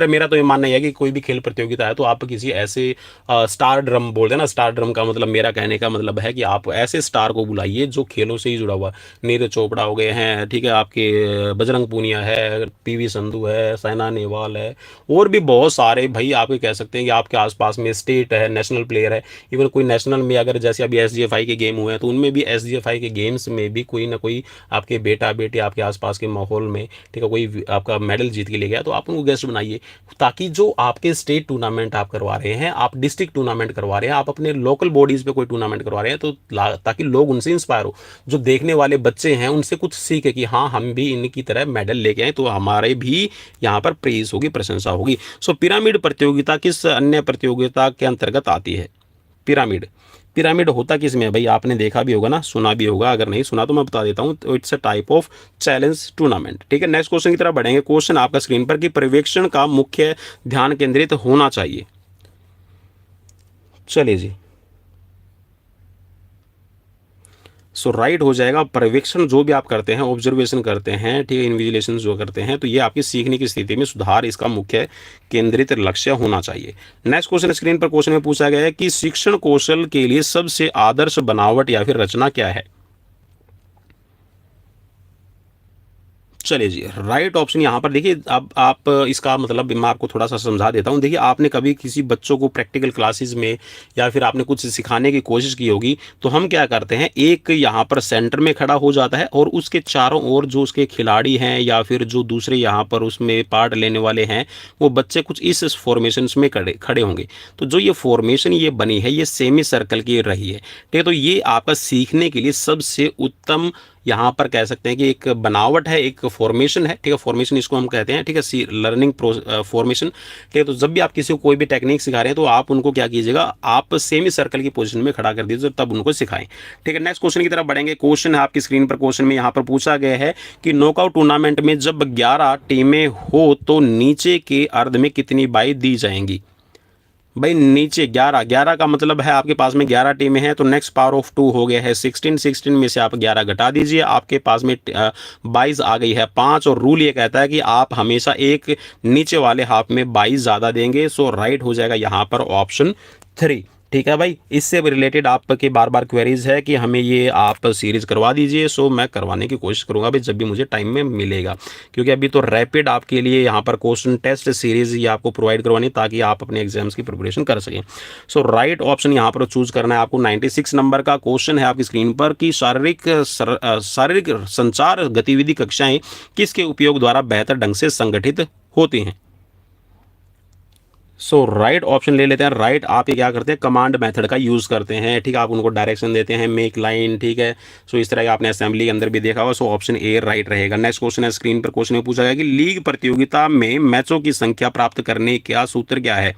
मेरा तो ये मानना है कि कोई भी खेल प्रतियोगिता है तो आप किसी ऐसे स्टार ड्रम बोलते हैं ना, स्टार ड्रम का मतलब, मेरा कहने का मतलब है कि आप ऐसे स्टार को बुलाइए जो खेलों से ही जुड़ा हुआ, नीरज चोपड़ा हो गए हैं, ठीक है, आपके बजरंग पूनिया है, पीवी संधू है, साइना नेहवाल है, और भी बहुत सारे भाई आपके कह सकते हैं कि आपके आसपास में स्टेट है, नेशनल प्लेयर है। इवन कोई नेशनल में अगर जैसे अभी एसजीएफआई के गेम हुए हैं तो उनमें भी, एसजीएफआई के गेम्स में भी कोई ना कोई आपके बेटा बेटे आपके आसपास के माहौल में, ठीक है, कोई आपका मेडल जीत के ले गया तो आप उनको गेस्ट बनाइए, ताकि जो आपके स्टेट टूर्नामेंट आप करवा रहे हैं, आप डिस्ट्रिक्ट टूर्नामेंट करवा रहे हैं, आप अपने लोकल बॉडीज पे कोई टूर्नामेंट करवा रहे हैं, तो ताकि लोग उनसे इंस्पायर हो, जो देखने वाले बच्चे हैं उनसे कुछ सीखे कि हाँ हम भी इनकी तरह मेडल लेके आए तो हमारे भी यहाँ पर प्रेज होगी, प्रशंसा होगी। सो पिरामिड प्रतियोगिता किस अन्य प्रतियोगिता के अंतर्गत आती है। पिरामिड, पिरामिड होता किस में है भाई, आपने देखा भी होगा ना, सुना भी होगा, अगर नहीं सुना तो मैं बता देता हूँ, तो it's a type of challenge tournament, ठीक है। नेक्स्ट क्वेश्चन की तरफ बढ़ेंगे। क्वेश्चन आपका स्क्रीन पर कि पर्यवेक्षण का मुख्य ध्यान केंद्रित होना चाहिए। चलिए जी, सो राइट हो जाएगा, पर्यवेक्षण जो भी आप करते हैं, ऑब्जर्वेशन करते हैं, ठीक है, इन्विजिलेशन जो करते हैं, तो ये आपकी सीखने की स्थिति में सुधार इसका मुख्य केंद्रित लक्ष्य होना चाहिए। नेक्स्ट क्वेश्चन स्क्रीन पर क्वेश्चन में पूछा गया है कि शिक्षण कौशल के लिए सबसे आदर्श बनावट या फिर रचना क्या है। चलिए जी, राइट ऑप्शन यहाँ पर देखिए, अब आप इसका मतलब मैं आपको थोड़ा सा समझा देता हूँ। देखिए आपने कभी किसी बच्चों को प्रैक्टिकल क्लासेस में या फिर आपने कुछ सिखाने की कोशिश की होगी, तो हम क्या करते हैं, एक यहाँ पर सेंटर में खड़ा हो जाता है और उसके चारों ओर जो उसके खिलाड़ी हैं या फिर जो दूसरे यहाँ पर उसमें पार्ट लेने वाले हैं, वो बच्चे कुछ इस फॉर्मेशन में खड़े खड़े होंगे। तो जो ये फॉर्मेशन ये बनी है ये सेमी सर्कल की रही है, ठीक है। तो ये आपका सीखने के लिए सबसे उत्तम यहाँ पर कह सकते हैं कि एक बनावट है, एक फॉर्मेशन है, ठीक है, फॉर्मेशन इसको हम कहते हैं, ठीक है, सी लर्निंग फॉर्मेशन, ठीक है। तो जब भी आप किसी को कोई भी टेक्निक सिखा रहे हैं तो आप उनको क्या कीजिएगा, आप सेमी सर्कल की पोजीशन में खड़ा कर दीजिए, तब उनको सिखाएं, ठीक है। नेक्स्ट क्वेश्चन की तरफ बढ़ेंगे। क्वेश्चन है आपकी स्क्रीन पर, क्वेश्चन में यहाँ पर पूछा गया है कि नॉकआउट टूर्नामेंट में जब 11 टीमें हो तो नीचे के अर्ध में कितनी बाई दी जाएंगी। भाई नीचे 11, 11 का मतलब है आपके पास में 11 टीमें हैं, तो नेक्स्ट पावर ऑफ 2 हो गया है 16, 16 में से आप 11 घटा दीजिए, आपके पास में 22 आ गई है 5, और रूल ये कहता है कि आप हमेशा एक नीचे वाले हाफ में 22 ज़्यादा देंगे। सो राइट हो जाएगा यहाँ पर ऑप्शन 3, ठीक है भाई। इससे रिलेटेड आपके बार बार क्वेरीज है कि हमें ये आप सीरीज करवा दीजिए, सो मैं करवाने की कोशिश करूंगा भाई जब भी मुझे टाइम में मिलेगा, क्योंकि अभी तो रैपिड आपके लिए यहाँ पर क्वेश्चन टेस्ट सीरीज ये आपको प्रोवाइड करवानी ताकि आप अपने एग्जाम्स की प्रिपरेशन कर सकें। सो राइट ऑप्शन यहाँ पर चूज करना है आपको। 96 नंबर का क्वेश्चन है आपकी स्क्रीन पर कि शारीरिक संचार गतिविधि कक्षाएं किसके उपयोग द्वारा बेहतर ढंग से संगठित होती हैं। सो राइट ऑप्शन ले लेते हैं। राइट आप ये क्या करते हैं, कमांड मेथड का यूज़ करते हैं, ठीक है, आप उनको डायरेक्शन देते हैं, मेक लाइन, ठीक है। सो इस तरह का आपने असेंबली के अंदर भी देखा होगा। सो ऑप्शन ए राइट रहेगा। नेक्स्ट क्वेश्चन है, स्क्रीन पर क्वेश्चन में पूछा गया कि लीग प्रतियोगिता में मैचों की संख्या प्राप्त करने का सूत्र क्या है।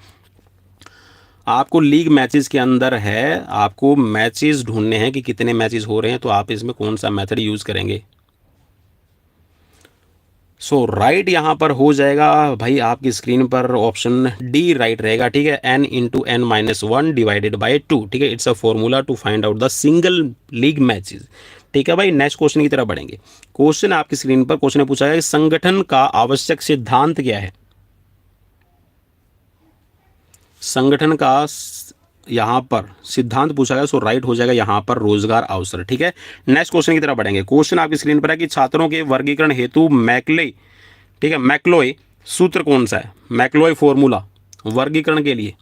आपको लीग मैचेस के अंदर है, आपको मैचेस ढूंढने हैं कि कितने मैचेस हो रहे हैं, तो आप इसमें कौन सा मेथड यूज़ करेंगे। सो राइट यहाँ पर हो जाएगा भाई आपकी स्क्रीन पर ऑप्शन डी राइट रहेगा, ठीक है। n into N minus one divided by two, ठीक है। It's a formula to find out the single league matches, ठीक है भाई। नेक्स्ट क्वेश्चन की तरफ बढ़ेंगे। क्वेश्चन आपकी स्क्रीन पर क्वेश्चन पूछा है संगठन का आवश्यक सिद्धांत क्या है। संगठन का यहाँ पर सिद्धांत पूछा गया, सो राइट हो जाएगा यहाँ पर रोजगार अवसर, ठीक है। नेक्स्ट क्वेश्चन की तरफ बढ़ेंगे। क्वेश्चन आपकी स्क्रीन पर है कि छात्रों के वर्गीकरण हेतु मैकले, ठीक है, मैक्लोय सूत्र कौन सा है। मैक्लोय फॉर्मूला वर्गीकरण के लिए,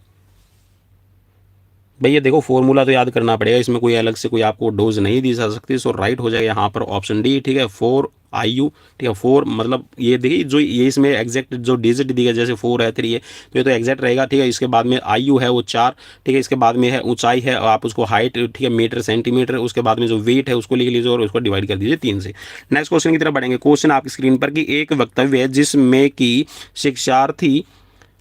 भैया देखो फॉर्मूला तो याद करना पड़ेगा, इसमें कोई अलग से कोई आपको डोज नहीं दी जा सकती। सो राइट हो जाएगा यहाँ पर ऑप्शन डी, ठीक है। 4 IU, ठीक है। 4 मतलब ये देखिए जो ये इसमें एग्जैक्ट जो डिजिट दी गई, जैसे 4 है 3 है, तो ये तो एग्जैक्ट रहेगा, ठीक है। इसके बाद में IU है वो 4, ठीक है। इसके बाद में है ऊंचाई है, आप उसको हाइट, ठीक है, मीटर सेंटीमीटर। उसके बाद में जो वेट है उसको लिख लीजिए और उसको डिवाइड कर दीजिए 3 से। नेक्स्ट क्वेश्चन की तरफ बढ़ेंगे। क्वेश्चन आपकी स्क्रीन पर कि एक वक्तव्य है जिसमें कि शिक्षार्थी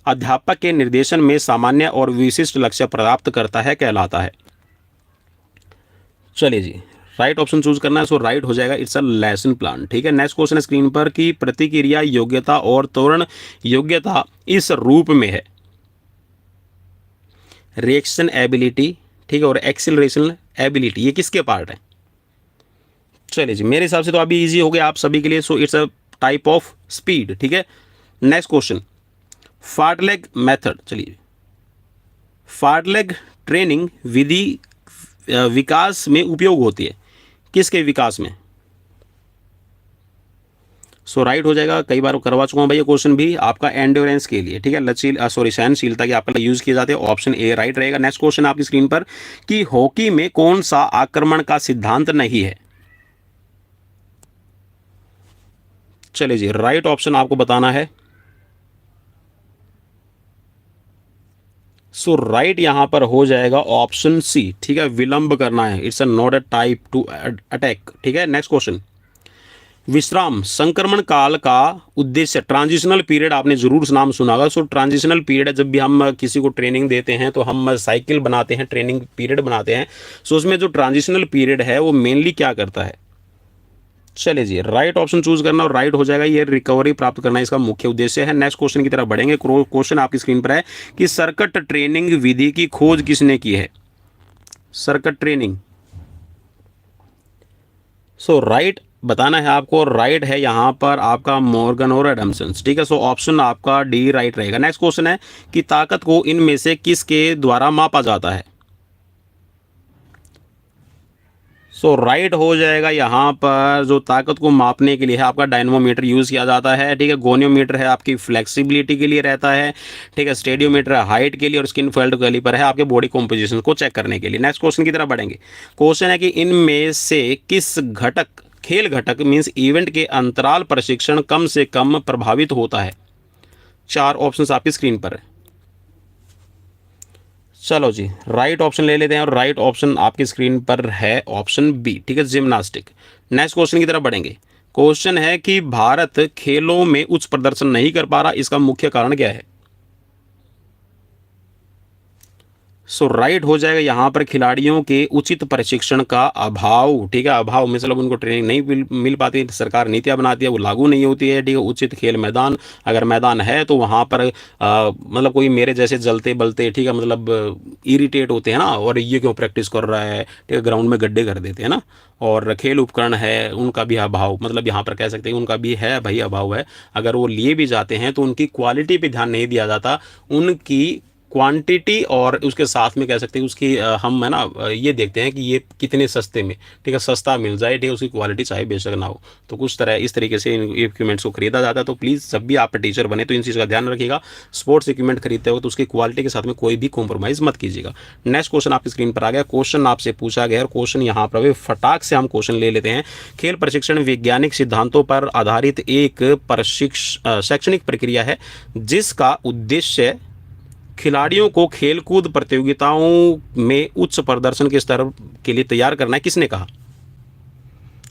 अध्यापक के निर्देशन में सामान्य और विशिष्ट लक्ष्य प्राप्त करता है कहलाता है। चलिए जी, राइट ऑप्शन चूज करना है। सो राइट हो जाएगा इट्स अ लेसन प्लान, ठीक है। नेक्स्ट क्वेश्चन है स्क्रीन पर कि प्रतिक्रिया योग्यता और त्वरण योग्यता इस रूप में है। रिएक्शन एबिलिटी, ठीक है, और एक्सिलरेशन एबिलिटी, ये किसके पार्ट है। चलिए जी, मेरे हिसाब से तो अभी इजी हो गया आप सभी के लिए। So it's a type of speed, ठीक है। नेक्स्ट क्वेश्चन, फार्टलेग मेथड, चलिए फार्टलेग ट्रेनिंग विधि विकास में उपयोग होती है, किसके विकास में। सो राइट हो जाएगा, कई बार करवा चुका हूं भाई ये क्वेश्चन भी, आपका एंड्योरेंस के लिए, ठीक है, सहनशीलता के आपका यूज किए जाते हैं। ऑप्शन ए राइट रहेगा। नेक्स्ट क्वेश्चन आपकी स्क्रीन पर कि हॉकी में कौन सा आक्रमण का सिद्धांत नहीं है। चलिए जी, राइट ऑप्शन आपको बताना है। सो राइट यहां पर हो जाएगा ऑप्शन सी, ठीक है, विलंब करना है। It's a not a type two attack, ठीक है। नेक्स्ट क्वेश्चन, विश्राम संक्रमण काल का उद्देश्य, ट्रांजिशनल पीरियड आपने जरूर नाम सुना होगा। सो ट्रांजिशनल पीरियड जब भी हम किसी को ट्रेनिंग देते हैं तो हम साइकिल बनाते हैं, ट्रेनिंग पीरियड बनाते हैं। सो उसमें जो ट्रांजिशनल पीरियड है वो मेनली क्या करता है। चलिए जी, राइट ऑप्शन चूज करना और राइट हो जाएगा, ये रिकवरी प्राप्त करना इसका मुख्य उद्देश्य है। नेक्स्ट क्वेश्चन की तरफ बढ़ेंगे। क्वेश्चन आपकी स्क्रीन पर है कि सर्किट ट्रेनिंग विधि की खोज किसने की है। सर्किट ट्रेनिंग, सो राइट बताना है आपको। राइट है यहां पर आपका मॉर्गन और एडम्सन, ठीक है। सो ऑप्शन आपका डी राइट रहेगा। नेक्स्ट क्वेश्चन है कि ताकत को इनमें से किसके द्वारा मापा जाता है। सो राइट हो जाएगा यहाँ पर, जो ताकत को मापने के लिए है आपका डायनमोमीटर यूज़ किया जाता है, ठीक है। गोनियोमीटर है आपकी फ्लेक्सिबिलिटी के लिए रहता है, ठीक है। स्टेडियोमीटर है हाइट के लिए, और स्किन फोल्ड कैलिपर है आपके बॉडी कॉम्पोजिशन को चेक करने के लिए। नेक्स्ट क्वेश्चन की तरफ बढ़ेंगे। क्वेश्चन है कि इनमें से किस घटक, खेल घटक मीन्स इवेंट के अंतराल प्रशिक्षण कम से कम प्रभावित होता है। 4 ऑप्शंस आपकी स्क्रीन पर है। चलो जी, राइट ऑप्शन ले लेते हैं और राइट ऑप्शन आपकी स्क्रीन पर है ऑप्शन बी, ठीक है, जिम्नास्टिक। नेक्स्ट क्वेश्चन की तरफ बढ़ेंगे। क्वेश्चन है कि भारत खेलों में उच्च प्रदर्शन नहीं कर पा रहा, इसका मुख्य कारण क्या है। सो राइट हो जाएगा यहाँ पर खिलाड़ियों के उचित प्रशिक्षण का अभाव, ठीक है। अभाव मतलब उनको ट्रेनिंग नहीं मिल पाती, सरकार नीतियाँ बनाती है वो लागू नहीं होती है, ठीक है। उचित खेल मैदान, अगर मैदान है तो वहाँ पर मतलब कोई मेरे जैसे जलते बलते, ठीक है, मतलब इरिटेट होते हैं ना, और ये क्यों प्रैक्टिस कर रहा है, ठीक है, ग्राउंड में गड्ढे कर देते हैं ना। और खेल उपकरण है उनका भी अभाव, मतलब यहाँ पर कह सकते हैं उनका भी है भाई अभाव है। अगर वो लिए भी जाते हैं तो उनकी क्वालिटी पे ध्यान नहीं दिया जाता, उनकी क्वांटिटी और उसके साथ में कह सकते हैं उसकी हम है ना ये देखते हैं कि ये कितने सस्ते में, ठीक है, सस्ता मिल जाए, ठीक है, उसकी क्वालिटी चाहे बेशक ना हो। तो कुछ तरह इस तरीके से इन इक्विपमेंट्स को खरीदा जाता है। तो प्लीज़ जब भी आप टीचर बने तो इन चीज़ का ध्यान रखिएगा। स्पोर्ट्स इक्विपमेंट खरीदते हो तो उसकी क्वालिटी के साथ में कोई भी कॉम्प्रोमाइज़ मत कीजिएगा। नेक्स्ट क्वेश्चन आपकी स्क्रीन पर आ गया। क्वेश्चन आपसे पूछा गया और क्वेश्चन यहाँ पर फटाक से हम क्वेश्चन ले लेते हैं। खेल प्रशिक्षण वैज्ञानिक सिद्धांतों पर आधारित एक शैक्षणिक प्रक्रिया है जिसका उद्देश्य खिलाड़ियों को खेलकूद प्रतियोगिताओं में उच्च प्रदर्शन के स्तर के लिए तैयार करना है, किसने कहा?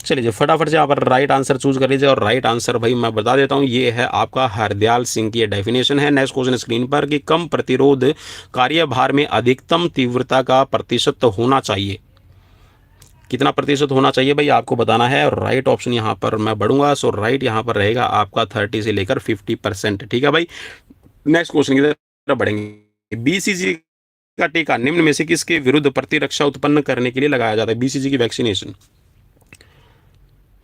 चलिए फटाफट से यहाँ पर राइट आंसर चूज कर लीजिए। और राइट आंसर भाई मैं बता देता हूँ, ये है आपका हरदयाल सिंह की डेफिनेशन है। नेक्स्ट क्वेश्चन स्क्रीन पर कि कम प्रतिरोध कार्यभार में अधिकतम तीव्रता का प्रतिशत होना चाहिए, कितना प्रतिशत होना चाहिए भाई आपको बताना है। और राइट ऑप्शन यहाँ पर मैं बढ़ूंगा, सो राइट यहाँ पर रहेगा आपका 30 से लेकर 50%। ठीक है भाई, नेक्स्ट क्वेश्चन की तरफ बढ़ेंगे। बीसीजी का टीका निम्न में से किसके विरुद्ध प्रतिरक्षा उत्पन्न करने के लिए लगाया जाता है? बीसीजी की वैक्सीनेशन।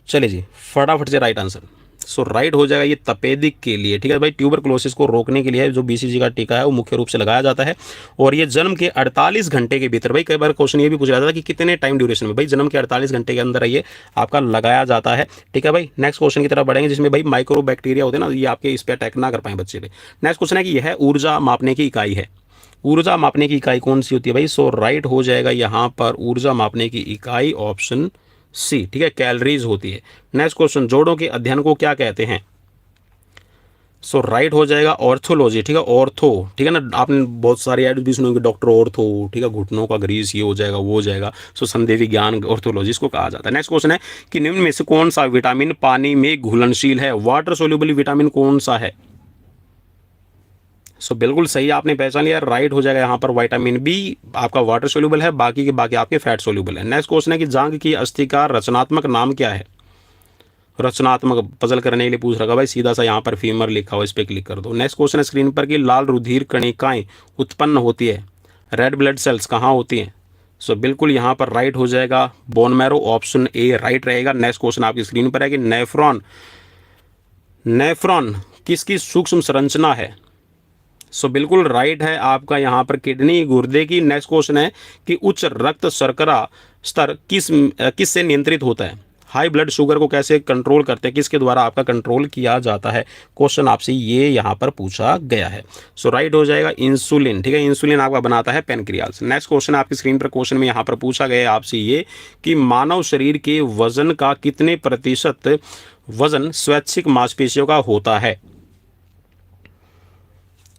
चलिए जी फटाफट से राइट आंसर, सो राइट हो जाएगा ये तपेदिक के लिए। ठीक है भाई, ट्यूबरकुलोसिस को रोकने के लिए जो बीसीजी का टीका है वो मुख्य रूप से लगाया जाता है। और ये जन्म के 48 घंटे के भीतर, भाई कई बार क्वेश्चन ये भी पूछा जाता है कि कितने टाइम ड्यूरेशन में, भाई जन्म के 48 घंटे के अंदर ये आपका लगाया जाता है। ठीक है भाई, नेक्स्ट क्वेश्चन की तरफ बढ़ेंगे जिसमें भाई माइक्रो बैक्टीरिया होते हैं ना, ये आपके इस पर अटैक ना कर पाए बच्चे पे। नेक्स्ट क्वेश्चन है कि यह ऊर्जा मापने की इकाई है। ऊर्जा मापने की इकाई कौन सी होती है भाई? सो राइट हो जाएगा यहाँ पर ऊर्जा मापने की इकाई ऑप्शन सी। ठीक है, कैलोरीज होती है। नेक्स्ट क्वेश्चन, जोड़ों के अध्ययन को क्या कहते हैं? सो राइट हो जाएगा ऑर्थोलॉजी। ठीक है, ऑर्थो, ठीक है ना, आपने बहुत सारी ऐड भी सुनी होंगी, डॉक्टर ऑर्थो, ठीक है, घुटनों का ग्रीस, ये हो जाएगा वो हो जाएगा। सो संदेह विज्ञान ऑर्थोलॉजी इसको कहा जाता है। नेक्स्ट क्वेश्चन है कि निम्न में से कौन सा विटामिन पानी में घुलनशील है? वाटर सोल्यूबल विटामिन कौन सा है? सो बिल्कुल सही आपने पहचान लिया, राइट हो जाएगा यहाँ पर विटामिन बी आपका वाटर सोल्यूबल है, बाकी के बाकी आपके फैट सोल्यूबल है। नेक्स्ट क्वेश्चन है कि जांघ की अस्थि का रचनात्मक नाम क्या है? रचनात्मक पजल करने के लिए पूछ रखा भाई, सीधा सा यहाँ पर फीमर लिखा हुआ, इस पर क्लिक कर दो। नेक्स्ट क्वेश्चन है स्क्रीन पर कि लाल रुधिर कणिकाएं उत्पन्न होती है, रेड ब्लड सेल्स कहाँ होती हैं? सो बिल्कुल यहाँ पर राइट हो जाएगा bone marrow, option A right रहेगा। नेक्स्ट क्वेश्चन आपकी स्क्रीन पर है कि नेफ्रॉन किसकी सूक्ष्म संरचना है? सो बिल्कुल राइट है आपका यहाँ पर किडनी, गुर्दे की। नेक्स्ट क्वेश्चन है कि उच्च रक्त शर्करा स्तर किस से नियंत्रित होता है? हाई ब्लड शुगर को कैसे कंट्रोल करते हैं, किसके द्वारा आपका कंट्रोल किया जाता है? क्वेश्चन आपसे ये यहाँ पर पूछा गया है। सो राइट हो जाएगा इंसुलिन। ठीक है, इंसुलिन आपका बनाता है पेनक्रियाज। नेक्स्ट क्वेश्चन आपकी स्क्रीन पर क्वेश्चन में यहाँ पर पूछा गया है आपसे ये कि मानव शरीर के वजन का कितने प्रतिशत वजन स्वैच्छिक मांसपेशियों का होता है?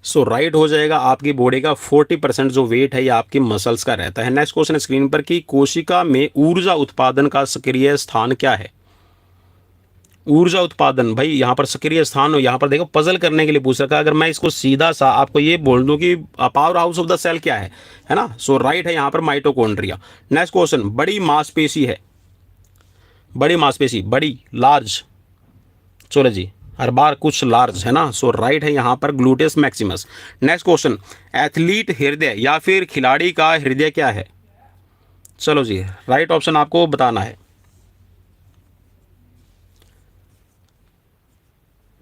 सो राइट हो जाएगा आपकी बॉडी का 40% जो वेट है ये आपकी मसल्स का रहता है। नेक्स्ट क्वेश्चन स्क्रीन पर कि कोशिका में ऊर्जा उत्पादन का सक्रिय स्थान क्या है? ऊर्जा उत्पादन, भाई यहाँ पर सक्रिय स्थान यहाँ पर देखो पजल करने के लिए पूछ रखा है। अगर मैं इसको सीधा सा आपको ये बोल दूं कि power house of the cell क्या है ना? सो राइट है यहाँ पर माइटोकॉन्ड्रिया। नेक्स्ट क्वेश्चन, बड़ी मांसपेशी है, बड़ी मांसपेशी, बड़ी लार्ज, चलो जी हर बार कुछ लार्ज है ना, सो राइट है यहाँ पर ग्लूटेस मैक्सिमस। नेक्स्ट क्वेश्चन, एथलीट हृदय या फिर खिलाड़ी का हृदय क्या है? चलो जी राइट ऑप्शन आपको बताना है।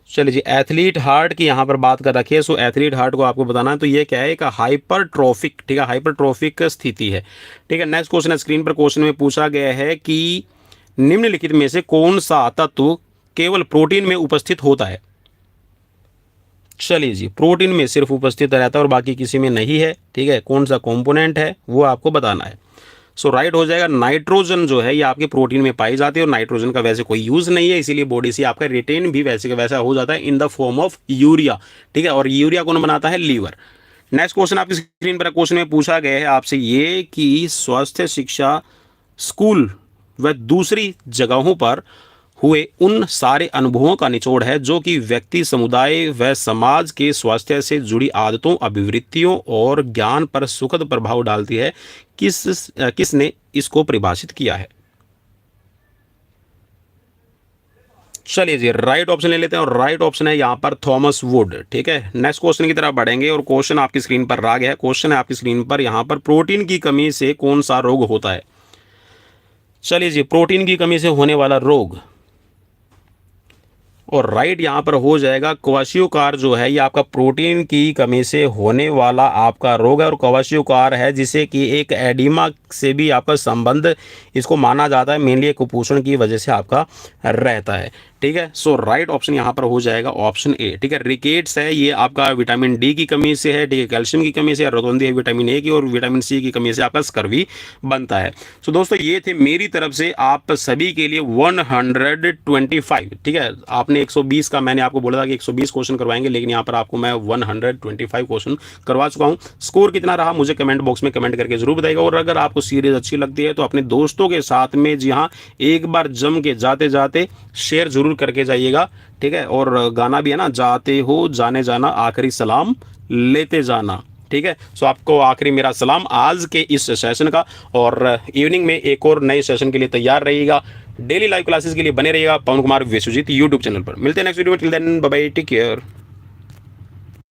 चलिए जी एथलीट हार्ट की यहाँ पर बात कर रखी है, सो एथलीट हार्ट को आपको बताना है। तो ये क्या है, एक हाइपरट्रोफिक, ठीक है, हाइपरट्रोफिक स्थिति है। ठीक है, नेक्स्ट क्वेश्चन है स्क्रीन पर क्वेश्चन में पूछा गया है कि निम्नलिखित में से कौन सा तत्व केवल प्रोटीन में उपस्थित होता है? चलिए जी प्रोटीन में सिर्फ उपस्थित रहता है और बाकी किसी में नहीं है। ठीक है, कौन सा कंपोनेंट है वो आपको बताना है। सो राइट हो जाएगा नाइट्रोजन जो है ये आपके प्रोटीन में पाई जाती है और नाइट्रोजन का वैसे कोई यूज नहीं है, इसीलिए बॉडी से आपका रिटेन भी वैसे का वैसा हो जाता है in the form of urea. ठीक है, और यूरिया कौन बनाता है? लीवर। नेक्स्ट क्वेश्चन आपकी स्क्रीन पर क्वेश्चन में पूछा गया है आपसे ये कि स्वास्थ्य शिक्षा स्कूल व दूसरी जगहों पर हुए उन सारे अनुभवों का निचोड़ है जो कि व्यक्ति, समुदाय व समाज के स्वास्थ्य से जुड़ी आदतों, अभिवृत्तियों और ज्ञान पर सुखद प्रभाव डालती है। किसने इसको परिभाषित किया है? चलिए जी राइट ऑप्शन ले लेते हैं और राइट ऑप्शन है यहाँ पर थॉमस वुड। ठीक है, नेक्स्ट क्वेश्चन की तरफ बढ़ेंगे और क्वेश्चन आपकी स्क्रीन पर आ गया है। क्वेश्चन है आपकी स्क्रीन पर यहाँ पर प्रोटीन की कमी से कौन सा रोग होता है? चलिए जी प्रोटीन की कमी से होने वाला रोग, और राइट यहाँ पर हो जाएगा क्वाशियोकार जो है ये आपका प्रोटीन की कमी से होने वाला आपका रोग है। और क्वाशियोकार है जिसे कि एक एडिमा से भी आपका संबंध इसको माना जाता है, मेनली कुपोषण की वजह से आपका रहता है। ठीक है। सो राइट ऑप्शन यहाँ पर हो जाएगा ऑप्शन ए। ठीक है, रिकेट्स है ये आपका विटामिन डी की कमी से है, ठीक है, कैल्शियम की कमी से, रोतोंदी है विटामिन ए की, और विटामिन सी की कमी से आपका स्कर्वी बनता है। सो दोस्तों ये थे मेरी तरफ से आप सभी के लिए 125। ठीक है, आपने 120 का, मैंने आपको बोला था कि 120 क्वेश्चन करवाएंगे, लेकिन यहाँ पर आपको मैं 125 क्वेश्चन करवा चुका हूँ। स्कोर कितना रहा मुझे कमेंट बॉक्स में कमेंट करके जरूर बताइएगा, और अगर आपको सीरीज अच्छी लगती है तो अपने दोस्तों के साथ में, जी हाँ, एक बार जम के जाते जाते शेयर जरूर करके जाइएगा। ठीक है, और गाना भी है ना, जाते हो जाने जाना आखिरी सलाम लेते जाना। ठीक है, सो आपको आखिरी मेरा सलाम आज के इस सेशन का, और इवनिंग में एक और नए सेशन के लिए तैयार रहिएगा। डेली लाइव क्लासेस के लिए बने रहिएगा पवन कुमार विश्वजीत यूट्यूब चैनल पर। मिलते हैं नेक्स्ट वीडियो में, till then bye bye, take care.